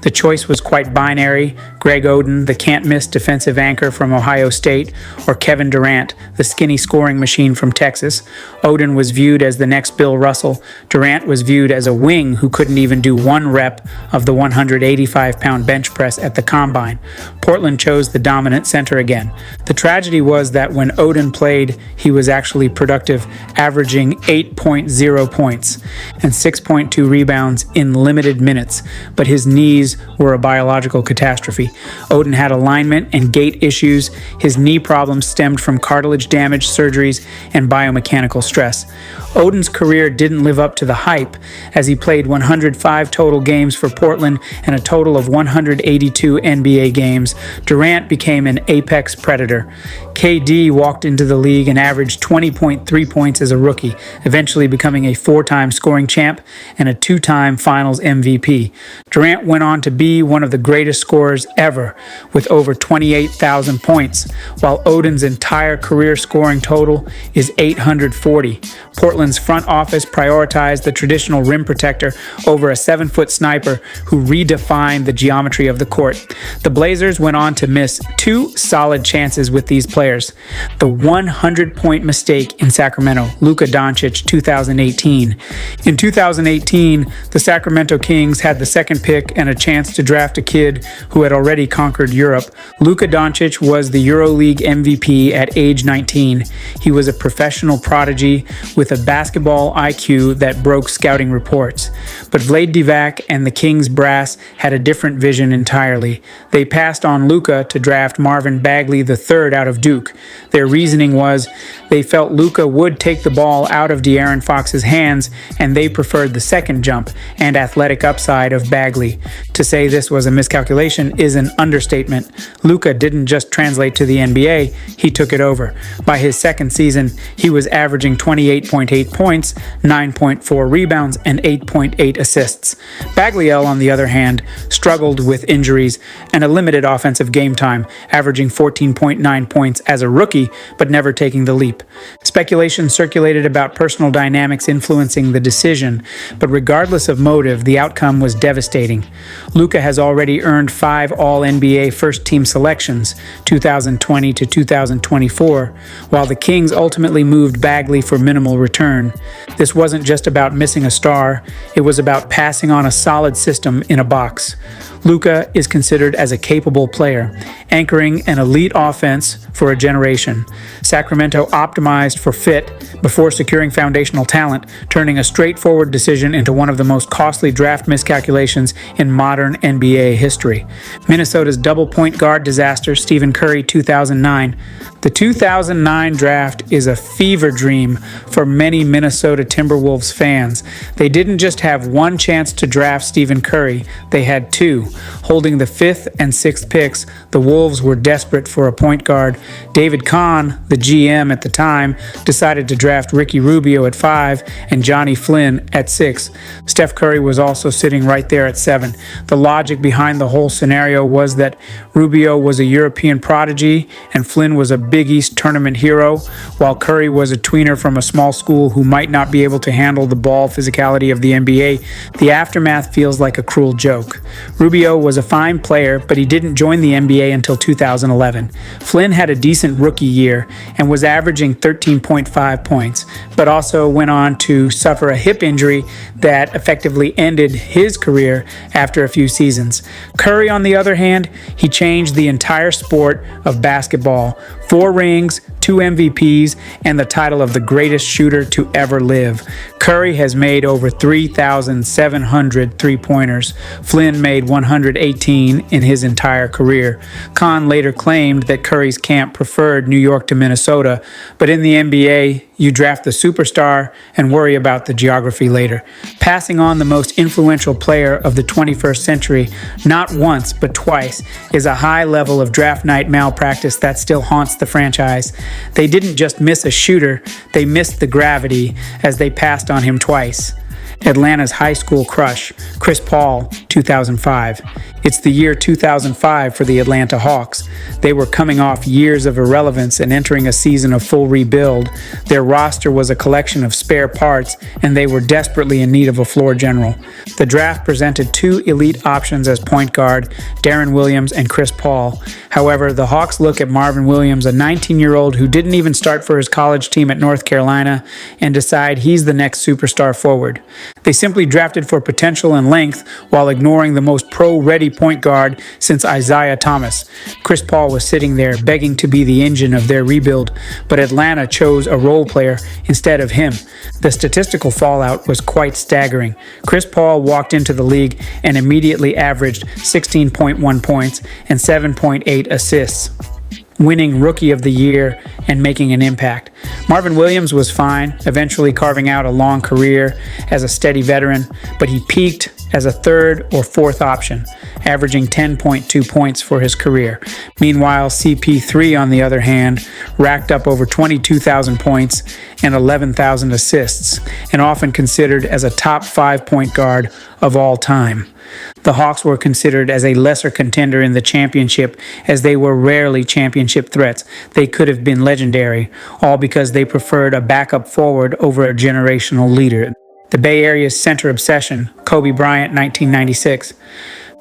The choice was quite binary: Greg Oden, the can't-miss defensive anchor from Ohio State, or Kevin Durant, the skinny scoring machine from Texas. Oden was viewed as the next Bill Russell. Durant was viewed as a wing who couldn't even do 1 rep of the 185-pound bench press at the combine. Portland chose the dominant center again. The tragedy was that when Oden played, he was actually productive, averaging 8.0 points and 6.2 rebounds in limited minutes, but his knees were a biological catastrophe. Oden had alignment and gait issues. His knee problems stemmed from cartilage damage, surgeries, and biomechanical stress. Oden's career didn't live up to the hype, as he played 105 total games for Portland and a total of 182 NBA games. Durant became an apex predator. KD walked into the league and averaged 20.3 points as a rookie, eventually becoming a 4-time scoring champ and a 2-time Finals MVP. Durant went on to be one of the greatest scorers ever, with over 28,000 points, while Oden's entire career scoring total is 840. Portland's front office prioritized the traditional rim protector over a 7-foot sniper who redefined the geometry of the court. The Blazers went on to miss 2 solid chances with these players. The 100-point mistake in Sacramento, Luka Dončić, 2018. In 2018, the Sacramento Kings had the 2nd pick and a chance to draft a kid who had already conquered Europe. Luka Dončić was the EuroLeague MVP at age 19. He was a professional prodigy with a basketball IQ that broke scouting reports. But Vlade Divac and the Kings brass had a different vision entirely. They passed on Luka to draft Marvin Bagley III out of Duke. Their reasoning was they felt Luka would take the ball out of De'Aaron Fox's hands, and they preferred the second jump and athletic upside of Bagley. To say this was a miscalculation is an understatement. Luka didn't just translate to the NBA, he took it over. By his second season, he was averaging 28.8 points, 9.4 rebounds, and 8.8 assists. Bagley, on the other hand, struggled with injuries and a limited offensive game time, averaging 14.9 points as a rookie, but never taking the leap. Speculation circulated about personal dynamics influencing the decision, but regardless of motive, the outcome was devastating. Luka has already earned 5 All-NBA first-team selections, 2020 to 2024, while the Kings ultimately moved Bagley for minimal return. This wasn't just about missing a star, it was about passing on a solid system in a box. Luka is considered as a capable player, anchoring an elite offense for a generation. Sacramento optimized for fit before securing foundational talent, turning a straightforward decision into one of the most costly draft miscalculations in modern NBA history. Minnesota's double point guard disaster, Stephen Curry, 2009. The 2009 draft is a fever dream for many Minnesota Timberwolves fans. They didn't just have one chance to draft Stephen Curry, they had two. Holding the 5th and 6th picks, the Wolves were desperate for a point guard. David Kahn, the GM at the time, decided to draft Ricky Rubio at 5 and Johnny Flynn at 6. Steph Curry was also sitting right there at 7. The logic behind the whole scenario was that Rubio was a European prodigy and Flynn was a Big East tournament hero, while Curry was a tweener from a small school who might not be able to handle the ball physicality of the NBA. The aftermath feels like a cruel joke. Rubio was a fine player, but he didn't join the NBA until 2011. Flynn had a decent rookie year and was averaging 13.5 points, but also went on to suffer a hip injury that effectively ended his career after a few seasons. Curry, on the other hand, he changed the entire sport of basketball. 4 rings, 2 MVPs, and the title of the greatest shooter to ever live. Curry has made over 3,700 three-pointers. Flynn made 118 in his entire career. Kahn later claimed that Curry's camp preferred New York to Minnesota, but in the NBA, you draft the superstar and worry about the geography later. Passing on the most influential player of the 21st century, not once but twice, is a high level of draft night malpractice that still haunts the franchise. They didn't just miss a shooter, they missed the gravity as they passed on him twice. Atlanta's high school crush, Chris Paul, 2005. It's the year 2005 for the Atlanta Hawks. They were coming off years of irrelevance and entering a season of full rebuild. Their roster was a collection of spare parts, and they were desperately in need of a floor general. The draft presented 2 elite options as point guard, Deron Williams and Chris Paul. However, the Hawks look at Marvin Williams, a 19-year-old who didn't even start for his college team at North Carolina, and decide he's the next superstar forward. They simply drafted for potential and length while ignoring the most pro-ready point guard since Isiah Thomas. Chris Paul was sitting there begging to be the engine of their rebuild, but Atlanta chose a role player instead of him. The statistical fallout was quite staggering. Chris Paul walked into the league and immediately averaged 16.1 points and 7.8 assists, winning Rookie of the Year and making an impact. Marvin Williams was fine, eventually carving out a long career as a steady veteran, but he peaked as a 3rd or 4th option, averaging 10.2 points for his career. Meanwhile, CP3, on the other hand, racked up over 22,000 points and 11,000 assists, and often considered as a top 5 point guard of all time. The Hawks were considered as a lesser contender in the championship, as they were rarely championship threats. They could have been legendary, all because they preferred a backup forward over a generational leader. The Bay Area's center obsession, Kobe Bryant, 1996.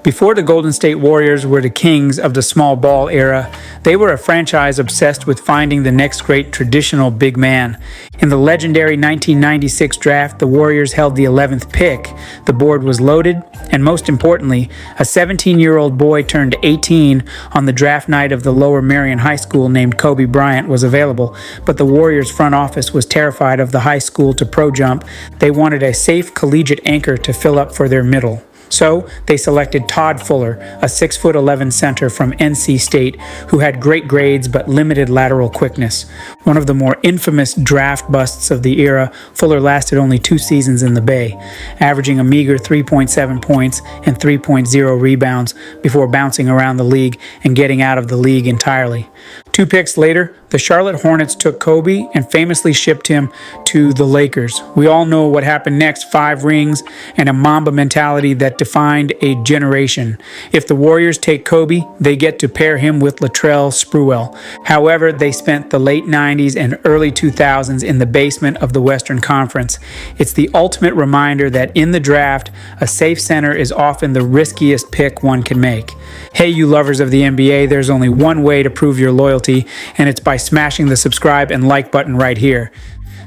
Before the Golden State Warriors were the kings of the small ball era, they were a franchise obsessed with finding the next great traditional big man. In the legendary 1996 draft, the Warriors held the 11th pick. The board was loaded, and most importantly, a 17-year-old boy turned 18 on the draft night of the Lower Merion High School named Kobe Bryant was available, but the Warriors front office was terrified of the high school to pro jump. They wanted a safe collegiate anchor to fill up for their middle. So they selected Todd Fuller, a 6'11" center from NC State who had great grades but limited lateral quickness. One of the more infamous draft busts of the era, Fuller lasted only 2 seasons in the Bay, averaging a meager 3.7 points and 3.0 rebounds before bouncing around the league and getting out of the league entirely. 2 picks later, the Charlotte Hornets took Kobe and famously shipped him to the Lakers. We all know what happened next: 5 rings and a Mamba mentality that defined a generation. If the Warriors take Kobe, they get to pair him with Latrell Sprewell. However, they spent the late 90s and early 2000s in the basement of the Western Conference. It's the ultimate reminder that in the draft, a safe center is often the riskiest pick one can make. Hey, you lovers of the NBA, there's only one way to prove your loyalty, and it's by smashing the subscribe and like button right here.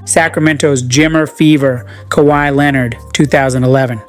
Sacramento's Jimmer Fever, Kawhi Leonard, 2011.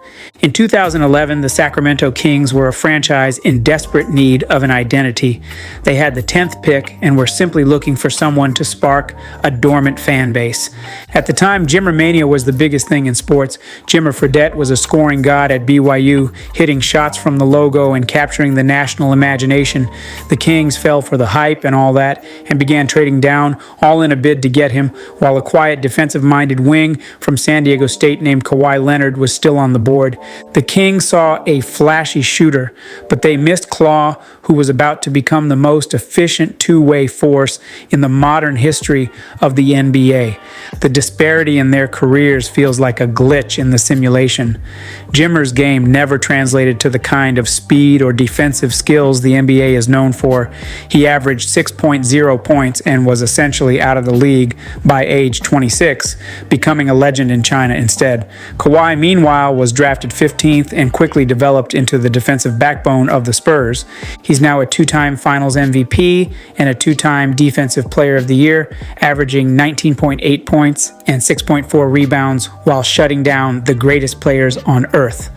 In 2011, the Sacramento Kings were a franchise in desperate need of an identity. They had the 10th pick and were simply looking for someone to spark a dormant fan base. At the time, Jimmermania was the biggest thing in sports. Jimmer Fredette was a scoring god at BYU, hitting shots from the logo and capturing the national imagination. The Kings fell for the hype and all that and began trading down, all in a bid to get him, while a quiet defensive-minded wing from San Diego State named Kawhi Leonard was still on the board. The Kings saw a flashy shooter, but they missed Claw, who was about to become the most efficient two-way force in the modern history of the NBA. The disparity in their careers feels like a glitch in the simulation. Jimmer's game never translated to the kind of speed or defensive skills the NBA is known for. He averaged 6.0 points and was essentially out of the league by age 26, becoming a legend in China instead. Kawhi, meanwhile, was drafted 15th and quickly developed into the defensive backbone of the Spurs. He's now a two-time Finals MVP and a two-time Defensive Player of the Year, averaging 19.8 points and 6.4 rebounds while shutting down the greatest players on earth.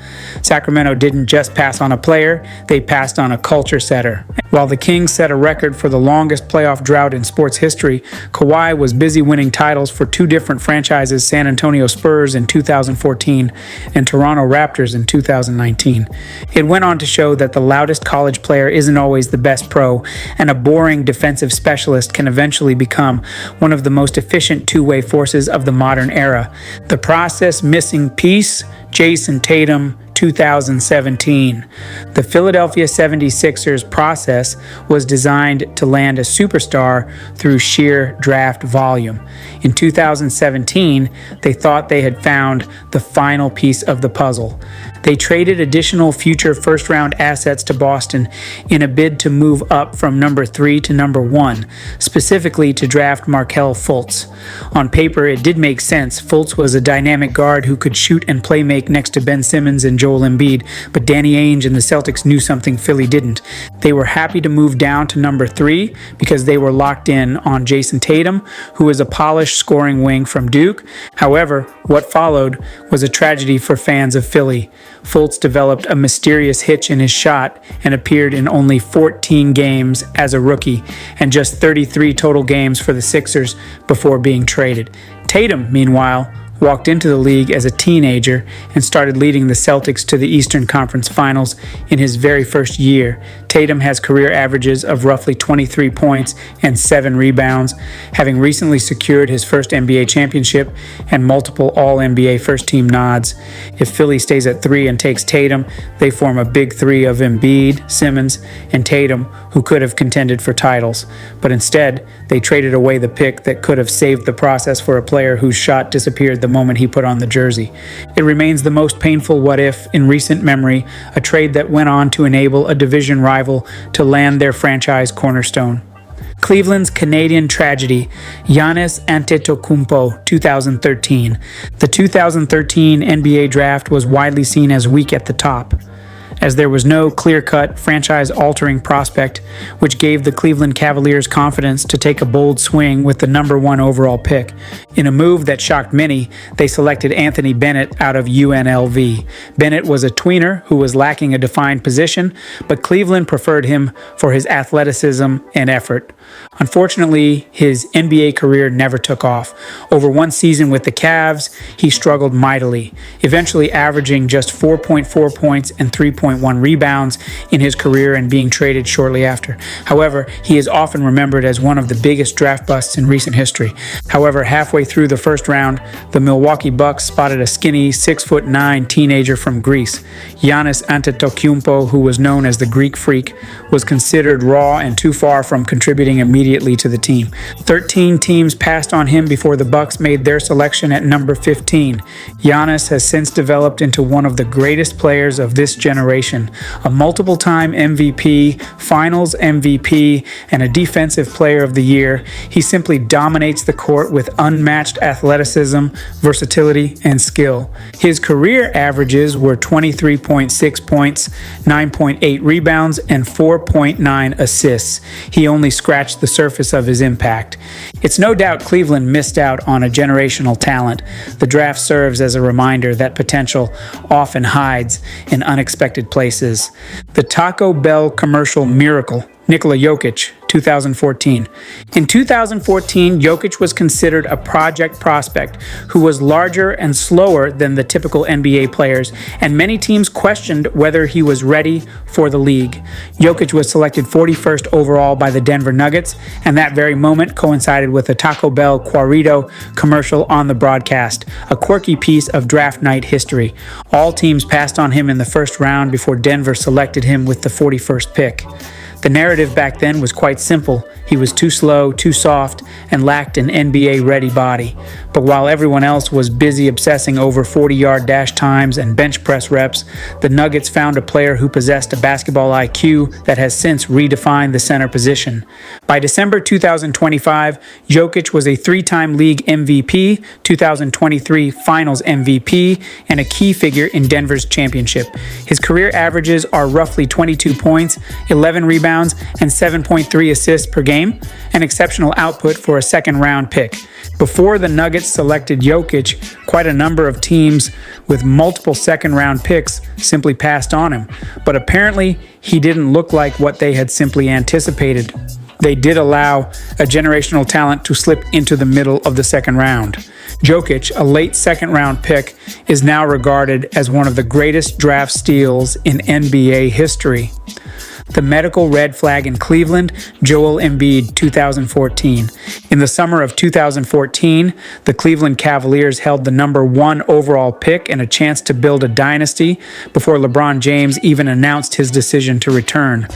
Sacramento didn't just pass on a player, they passed on a culture setter. While the Kings set a record for the longest playoff drought in sports history, Kawhi was busy winning titles for two different franchises, San Antonio Spurs in 2014 and Toronto Raptors in 2019. It went on to show that the loudest college player isn't always the best pro, and a boring defensive specialist can eventually become one of the most efficient two-way forces of the modern era. The process missing piece, Jason Tatum, 2017. The Philadelphia 76ers process was designed to land a superstar through sheer draft volume. In 2017, they thought they had found the final piece of the puzzle. They traded additional future first-round assets to Boston in a bid to move up from number 3 to number 1, specifically to draft Markelle Fultz. On paper, it did make sense. Fultz was a dynamic guard who could shoot and play make next to Ben Simmons and Joel Embiid, but Danny Ainge and the Celtics knew something Philly didn't. They were happy to move down to number 3 because they were locked in on Jason Tatum, who is a polished scoring wing from Duke. However, what followed was a tragedy for fans of Philly. Fultz developed a mysterious hitch in his shot and appeared in only 14 games as a rookie and just 33 total games for the Sixers before being traded. Tatum, meanwhile, walked into the league as a teenager and started leading the Celtics to the Eastern Conference Finals in his very first year. Tatum has career averages of roughly 23 points and 7 rebounds, having recently secured his first NBA championship and multiple All-NBA first-team nods. If Philly stays at 3 and takes Tatum, they form a big three of Embiid, Simmons, and Tatum, who could have contended for titles. But instead, they traded away the pick that could have saved the process for a player whose shot disappeared the moment he put on the jersey. It remains the most painful what-if in recent memory, a trade that went on to enable a division rival to land their franchise cornerstone. Cleveland's Canadian tragedy, Giannis Antetokounmpo, 2013. The 2013 NBA draft was widely seen as weak at the top, as there was no clear-cut, franchise-altering prospect, which gave the Cleveland Cavaliers confidence to take a bold swing with the number 1 overall pick. In a move that shocked many, they selected Anthony Bennett out of UNLV. Bennett was a tweener who was lacking a defined position, but Cleveland preferred him for his athleticism and effort. Unfortunately, his NBA career never took off. Over one season with the Cavs, he struggled mightily, eventually averaging just 4.4 points and 3.1 rebounds in his career and being traded shortly after. However, he is often remembered as one of the biggest draft busts in recent history. However, halfway through the first round, the Milwaukee Bucks spotted a skinny 6'9" teenager from Greece. Giannis Antetokounmpo, who was known as the Greek Freak, was considered raw and too far from contributing immediately to the team. 13 teams passed on him before the Bucks made their selection at number 15. Giannis has since developed into one of the greatest players of this generation. generation. A multiple-time MVP, Finals MVP, and a Defensive Player of the Year, he simply dominates the court with unmatched athleticism, versatility, and skill. His career averages were 23.6 points, 9.8 rebounds, and 4.9 assists. He only scratched the surface of his impact. It's no doubt Cleveland missed out on a generational talent. The draft serves as a reminder that potential often hides in unexpected places. The Taco Bell commercial miracle, Nikola Jokic, 2014. In 2014, Jokic was considered a project prospect who was larger and slower than the typical NBA players, and many teams questioned whether he was ready for the league. Jokic was selected 41st overall by the Denver Nuggets, and that very moment coincided with a Taco Bell Quarito commercial on the broadcast, a quirky piece of draft night history. All teams passed on him in the first round before Denver selected him with the 41st pick. The narrative back then was quite simple. He was too slow, too soft, and lacked an NBA-ready body. But while everyone else was busy obsessing over 40-yard dash times and bench press reps, the Nuggets found a player who possessed a basketball IQ that has since redefined the center position. By December 2025, Jokic was a three-time league MVP, 2023 Finals MVP, and a key figure in Denver's championship. His career averages are roughly 22 points, 11 rebounds, and 7.3 assists per game, an exceptional output for a second-round pick. Before the Nuggets selected Jokic, quite a number of teams with multiple second-round picks simply passed on him. But apparently, he didn't look like what they had simply anticipated. They did allow a generational talent to slip into the middle of the second round. Jokic, a late second-round pick, is now regarded as one of the greatest draft steals in NBA history. The medical red flag in Cleveland, Joel Embiid, 2014. In the summer of 2014, the Cleveland Cavaliers held the number 1 overall pick and a chance to build a dynasty before LeBron James even announced his decision to return.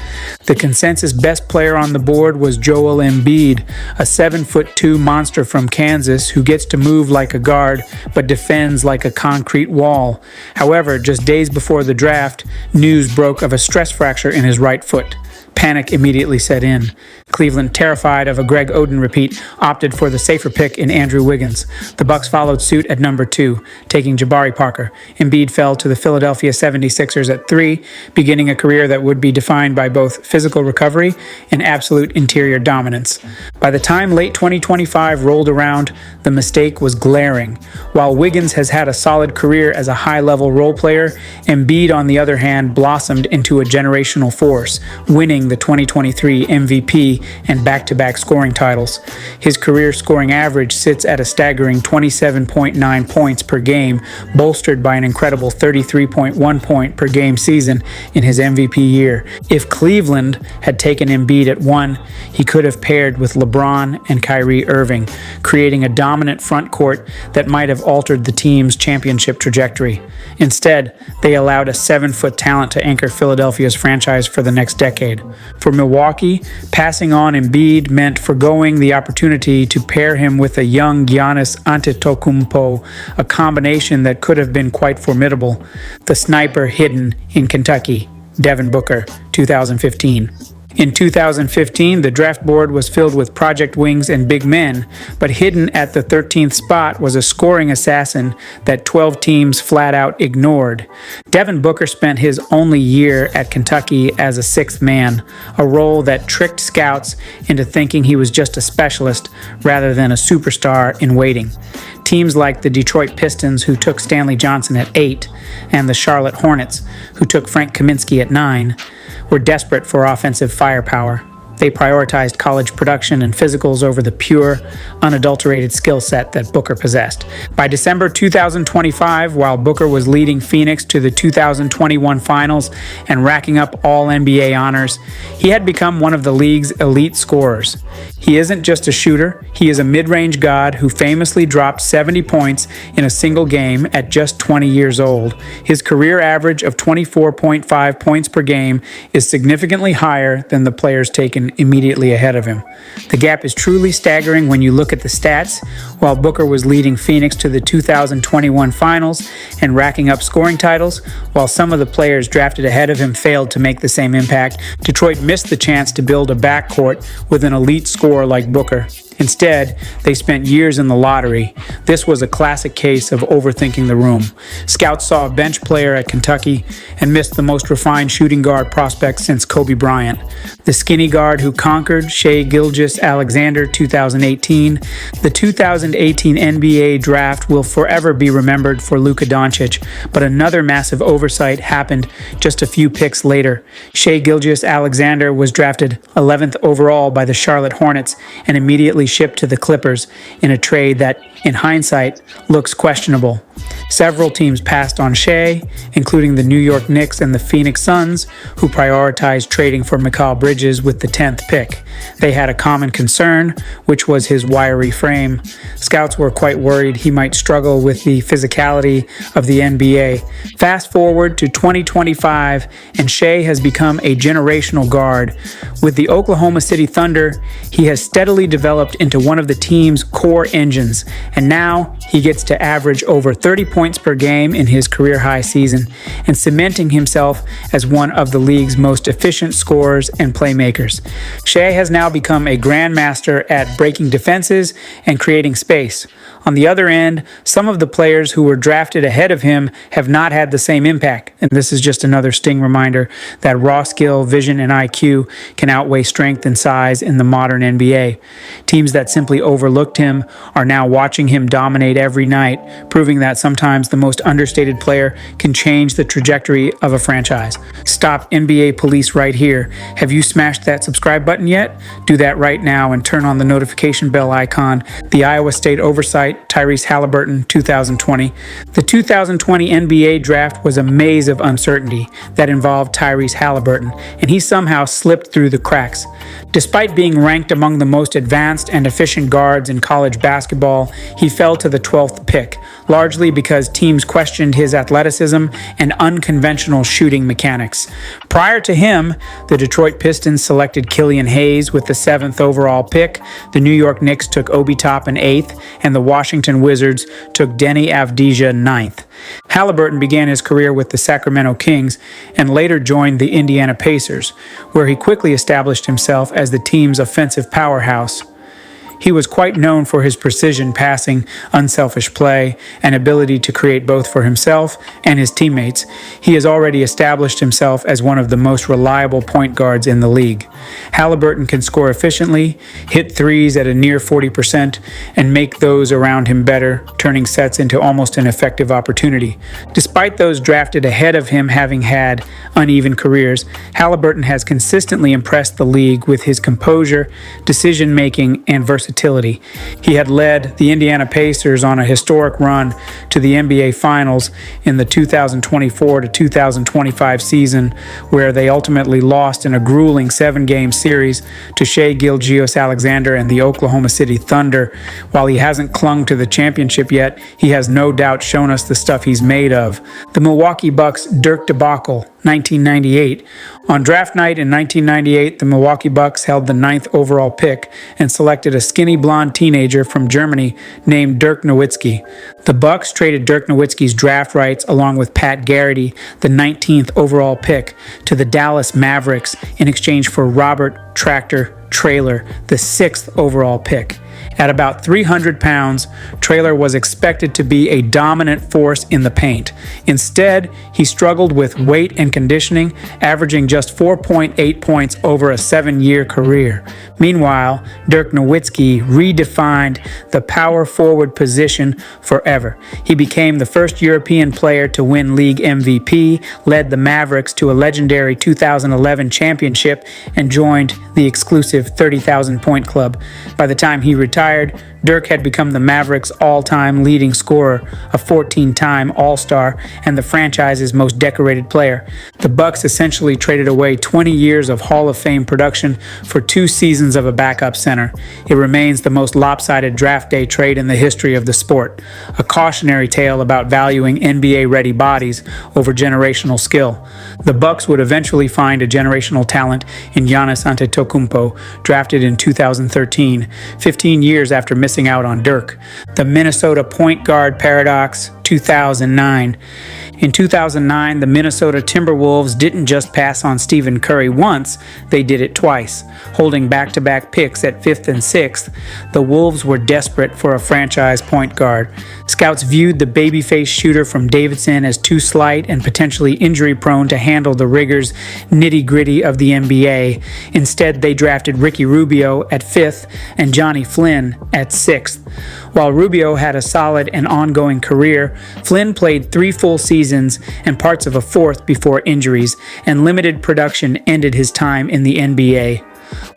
The consensus best player on the board was Joel Embiid, a 7'2" monster from Kansas who gets to move like a guard but defends like a concrete wall. However, just days before the draft, news broke of a stress fracture in his right foot. Panic immediately set in. Cleveland, terrified of a Greg Oden repeat, opted for the safer pick in Andrew Wiggins. The Bucks followed suit at number 2, taking Jabari Parker. Embiid fell to the Philadelphia 76ers at 3, beginning a career that would be defined by both physical recovery and absolute interior dominance. By the time late 2025 rolled around, the mistake was glaring. While Wiggins has had a solid career as a high-level role player, Embiid, on the other hand, blossomed into a generational force, winning the 2023 MVP and back-to-back scoring titles. His career scoring average sits at a staggering 27.9 points per game, bolstered by an incredible 33.1 point per game season in his MVP year. If Cleveland had taken Embiid at 1, he could have paired with LeBron and Kyrie Irving, creating a dominant front court that might have altered the team's championship trajectory. Instead, they allowed a 7-foot talent to anchor Philadelphia's franchise for the next decade. For Milwaukee, passing on Embiid meant forgoing the opportunity to pair him with a young Giannis Antetokounmpo, a combination that could have been quite formidable. The sniper hidden in Kentucky, Devin Booker, 2015. In 2015, the draft board was filled with project wings and big men, but hidden at the 13th spot was a scoring assassin that 12 teams flat out ignored. Devin Booker spent his only year at Kentucky as a sixth man, a role that tricked scouts into thinking he was just a specialist rather than a superstar in waiting. Teams like the Detroit Pistons, who took Stanley Johnson at 8, and the Charlotte Hornets, who took Frank Kaminsky at 9, were desperate for offensive firepower. They prioritized college production and physicals over the pure, unadulterated skill set that Booker possessed. By December 2025, while Booker was leading Phoenix to the 2021 Finals and racking up all NBA honors, he had become one of the league's elite scorers. He isn't just a shooter, he is a mid-range god who famously dropped 70 points in a single game at just 20 years old. His career average of 24.5 points per game is significantly higher than the players taken immediately ahead of him. The gap is truly staggering when you look at the stats. While Booker was leading Phoenix to the 2021 Finals and racking up scoring titles, while some of the players drafted ahead of him failed to make the same impact, Detroit missed the chance to build a backcourt with an elite scorer like Booker. Instead, they spent years in the lottery. This was a classic case of overthinking the room. Scouts saw a bench player at Kentucky and missed the most refined shooting guard prospect since Kobe Bryant. The skinny guard who conquered Shai Gilgeous-Alexander 2018. The 2018 NBA draft will forever be remembered for Luka Dončić, but another massive oversight happened just a few picks later. Shai Gilgeous-Alexander was drafted 11th overall by the Charlotte Hornets and immediately shipped to the Clippers in a trade that, in hindsight, looks questionable. Several teams passed on Shai, including the New York Knicks and the Phoenix Suns, who prioritized trading for Mikal Bridges with the 10th pick. They had a common concern, which was his wiry frame. Scouts were quite worried he might struggle with the physicality of the NBA. Fast forward to 2025, and Shai has become a generational guard. With the Oklahoma City Thunder, he has steadily developed into one of the team's core engines, and now he gets to average over 30 points per game in his career-high season, and cementing himself as one of the league's most efficient scorers and playmakers. Shai has now become a grandmaster at breaking defenses and creating space. On the other end, some of the players who were drafted ahead of him have not had the same impact, and this is just another sting reminder that raw skill, vision, and IQ can outweigh strength and size in the modern NBA. Teams that simply overlooked him are now watching him dominate every night, proving that sometimes the most understated player can change the trajectory of a franchise. Stop NBA police right here. Have you smashed that subscribe button yet? Do that right now and turn on the notification bell icon. The Iowa State Oversight, Tyrese Halliburton, 2020. The 2020 NBA draft was a maze of uncertainty that involved Tyrese Halliburton, and he somehow slipped through the cracks. Despite being ranked among the most advanced and efficient guards in college basketball, he fell to the 12th pick, largely because teams questioned his athleticism and unconventional shooting mechanics. Prior to him, the Detroit Pistons selected Killian Hayes with the 7th overall pick, the New York Knicks took Obi Toppin 8th, and the Washington Wizards took Deni Avdija 9th. Halliburton began his career with the Sacramento Kings and later joined the Indiana Pacers, where he quickly established himself as the team's offensive powerhouse. He was quite known for his precision passing, unselfish play, and ability to create both for himself and his teammates. He has already established himself as one of the most reliable point guards in the league. Halliburton can score efficiently, hit threes at a near 40%, and make those around him better, turning sets into almost an effective opportunity. Despite those drafted ahead of him having had uneven careers, Halliburton has consistently impressed the league with his composure, decision-making, and versatility. He had led the Indiana Pacers on a historic run to the NBA Finals in the 2024 to 2025 season, where they ultimately lost in a grueling 7-game series to Shai Gilgeous-Alexander and the Oklahoma City Thunder. While he hasn't clung to the championship yet, he has no doubt shown us the stuff he's made of. The Milwaukee Bucks' Dirk debacle, 1998. On draft night in 1998, the Milwaukee Bucks held the 9th overall pick and selected a skinny blonde teenager from Germany named Dirk Nowitzki. The Bucks traded Dirk Nowitzki's draft rights along with Pat Garrity, the 19th overall pick, to the Dallas Mavericks in exchange for Robert Tractor Traylor, the 6th overall pick. At about 300 pounds, Traylor was expected to be a dominant force in the paint. Instead, he struggled with weight and conditioning, averaging just 4.8 points over a 7-year career. Meanwhile, Dirk Nowitzki redefined the power forward position forever. He became the first European player to win league MVP, led the Mavericks to a legendary 2011 championship, and joined the exclusive 30,000-point club. By the time he retired, Dirk had become the Mavericks' all-time leading scorer, a 14-time All-Star, and the franchise's most decorated player. The Bucks essentially traded away 20 years of Hall of Fame production for 2 seasons of a backup center. It remains the most lopsided draft day trade in the history of the sport, a cautionary tale about valuing NBA-ready bodies over generational skill. The Bucks would eventually find a generational talent in Giannis Antetokounmpo, drafted in 2013, 15 years after missing out on Dirk. The Minnesota point guard paradox, 2009. In 2009, the Minnesota Timberwolves didn't just pass on Stephen Curry once, they did it twice. Holding back-to-back picks at 5th and 6th, the Wolves were desperate for a franchise point guard. Scouts viewed the babyface shooter from Davidson as too slight and potentially injury-prone to handle the rigors, nitty-gritty of the NBA. Instead, they drafted Ricky Rubio at 5th and Johnny Flynn at 6th. While Rubio had a solid and ongoing career, Flynn played 3 full seasons and parts of a 4th before injuries, and limited production ended his time in the NBA.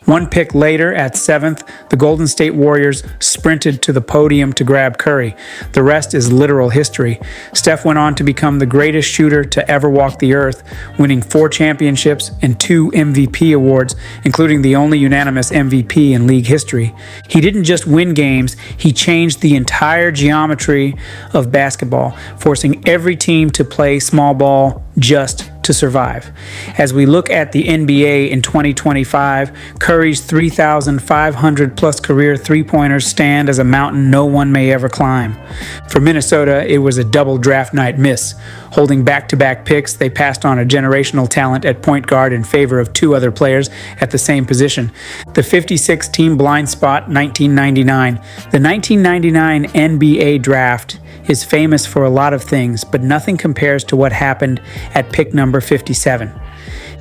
1 pick later, at 7th, the Golden State Warriors sprinted to the podium to grab Curry. The rest is literal history. Steph went on to become the greatest shooter to ever walk the earth, winning 4 championships and 2 MVP awards, including the only unanimous MVP in league history. He didn't just win games, he changed the entire geometry of basketball, forcing every team to play small ball just to survive. As we look at the NBA in 2025, Curry's 3,500 plus career three-pointers stand as a mountain no one may ever climb. For Minnesota, it was a double draft night miss. Holding back-to-back picks, they passed on a generational talent at point guard in favor of 2 other players at the same position. The 56 team blind spot, 1999. The 1999 NBA draft is famous for a lot of things, but nothing compares to what happened at pick number 57.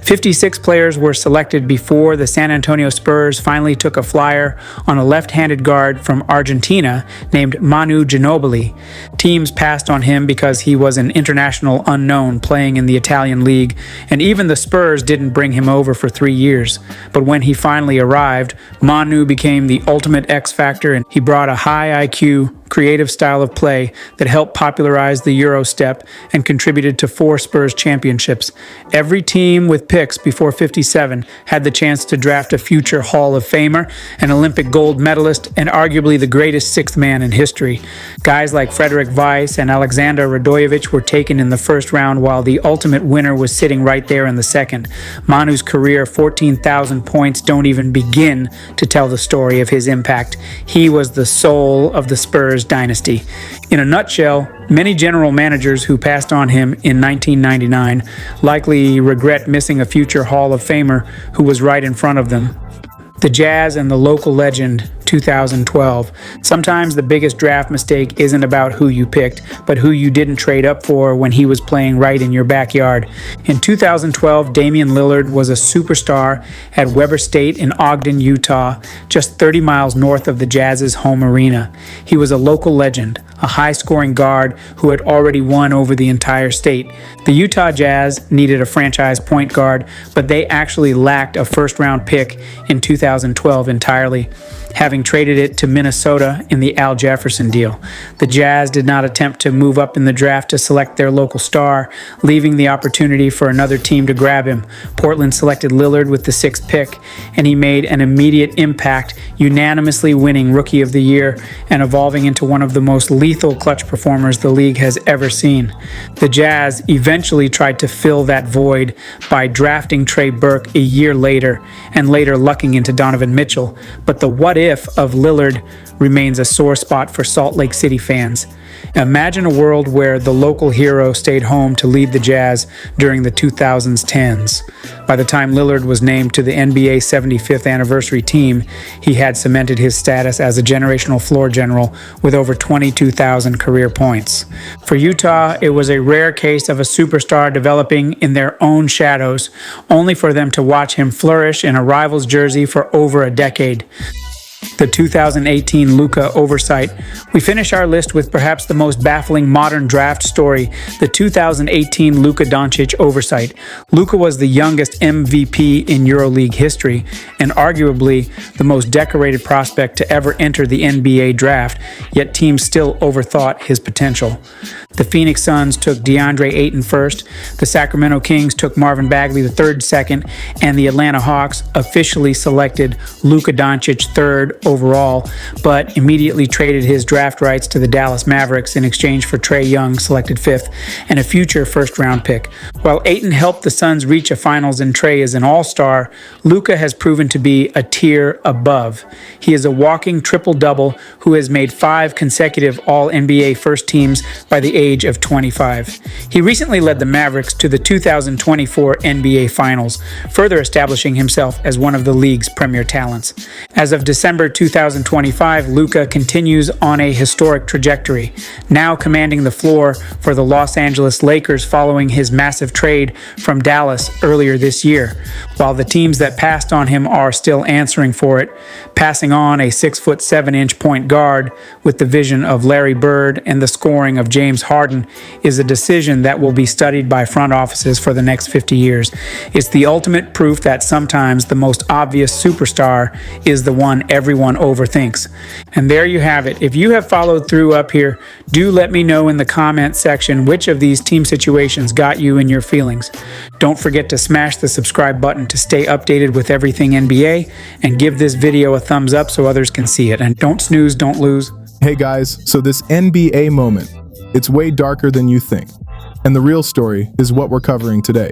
56 players were selected before the San Antonio Spurs finally took a flyer on a left-handed guard from Argentina named Manu Ginobili. Teams passed on him because he was an international unknown playing in the Italian league, and even the Spurs didn't bring him over for 3 years. But when he finally arrived, Manu became the ultimate X factor, and he brought a high IQ, creative style of play that helped popularize the Euro step and contributed to 4 Spurs championships. Every team with picks before 57 had the chance to draft a future Hall of Famer, an Olympic gold medalist, and arguably the greatest 6th man in history. Guys like Frederick Weiss and Alexander Radojevic were taken in the 1st round, while the ultimate winner was sitting right there in the 2nd. Manu's career, 14,000 points, don't even begin to tell the story of his impact. He was the soul of the Spurs dynasty. In a nutshell, many general managers who passed on him in 1999 likely regret missing a future Hall of Famer who was right in front of them. The Jazz and the local legend, 2012. Sometimes the biggest draft mistake isn't about who you picked, but who you didn't trade up for when he was playing right in your backyard. In 2012, Damian Lillard was a superstar at Weber State in Ogden, Utah, just 30 miles north of the Jazz's home arena. He was a local legend, a high-scoring guard who had already won over the entire state. The Utah Jazz needed a franchise point guard, but they actually lacked a first-round pick in 2012 entirely, having traded it to Minnesota in the Al Jefferson deal. The Jazz did not attempt to move up in the draft to select their local star, leaving the opportunity for another team to grab him. Portland selected Lillard with the 6th pick, and he made an immediate impact, unanimously winning Rookie of the Year and evolving into one of the most lethal clutch performers the league has ever seen. The Jazz eventually tried to fill that void by drafting Trey Burke a year later, and later lucking into Donovan Mitchell, but the what-if of Lillard remains a sore spot for Salt Lake City fans. Imagine a world where the local hero stayed home to lead the Jazz during the 2010s. By the time Lillard was named to the NBA 75th anniversary team, he had cemented his status as a generational floor general with over 22,000 career points. For Utah, it was a rare case of a superstar developing in their own shadows, only for them to watch him flourish in a rival's jersey for over a decade. The 2018 Luka oversight. We finish our list with perhaps the most baffling modern draft story, the 2018 Luka Dončić oversight. Luka was the youngest MVP in EuroLeague history and arguably the most decorated prospect to ever enter the NBA draft, yet teams still overthought his potential. The Phoenix Suns took DeAndre Ayton first, the Sacramento Kings took Marvin Bagley the third second, and the Atlanta Hawks officially selected Luka Dončić third overall, but immediately traded his draft rights to the Dallas Mavericks in exchange for Trae Young, selected fifth, and a future first-round pick. While Ayton helped the Suns reach a finals and Trae is an all-star, Luka has proven to be a tier above. He is a walking triple-double who has made 5 consecutive All-NBA first teams by the age of 25. He recently led the Mavericks to the 2024 NBA Finals, further establishing himself as one of the league's premier talents. As of December 2025, Luka continues on a historic trajectory, now commanding the floor for the Los Angeles Lakers following his massive trade from Dallas earlier this year, while the teams that passed on him are still answering for it. Passing on a 6'7" point guard with the vision of Larry Bird and the scoring of James Harden is a decision that will be studied by front offices for the next 50 years. It's the ultimate proof that sometimes the most obvious superstar is the one everyone overthinks. And there you have it. If you have followed through up here, do let me know in the comment section which of these team situations got you in your feelings. Don't forget to smash the subscribe button to stay updated with everything NBA, and give this video a thumbs up so others can see it. And don't snooze, don't lose. Hey guys, so this NBA moment, it's way darker than you think. And the real story is what we're covering today.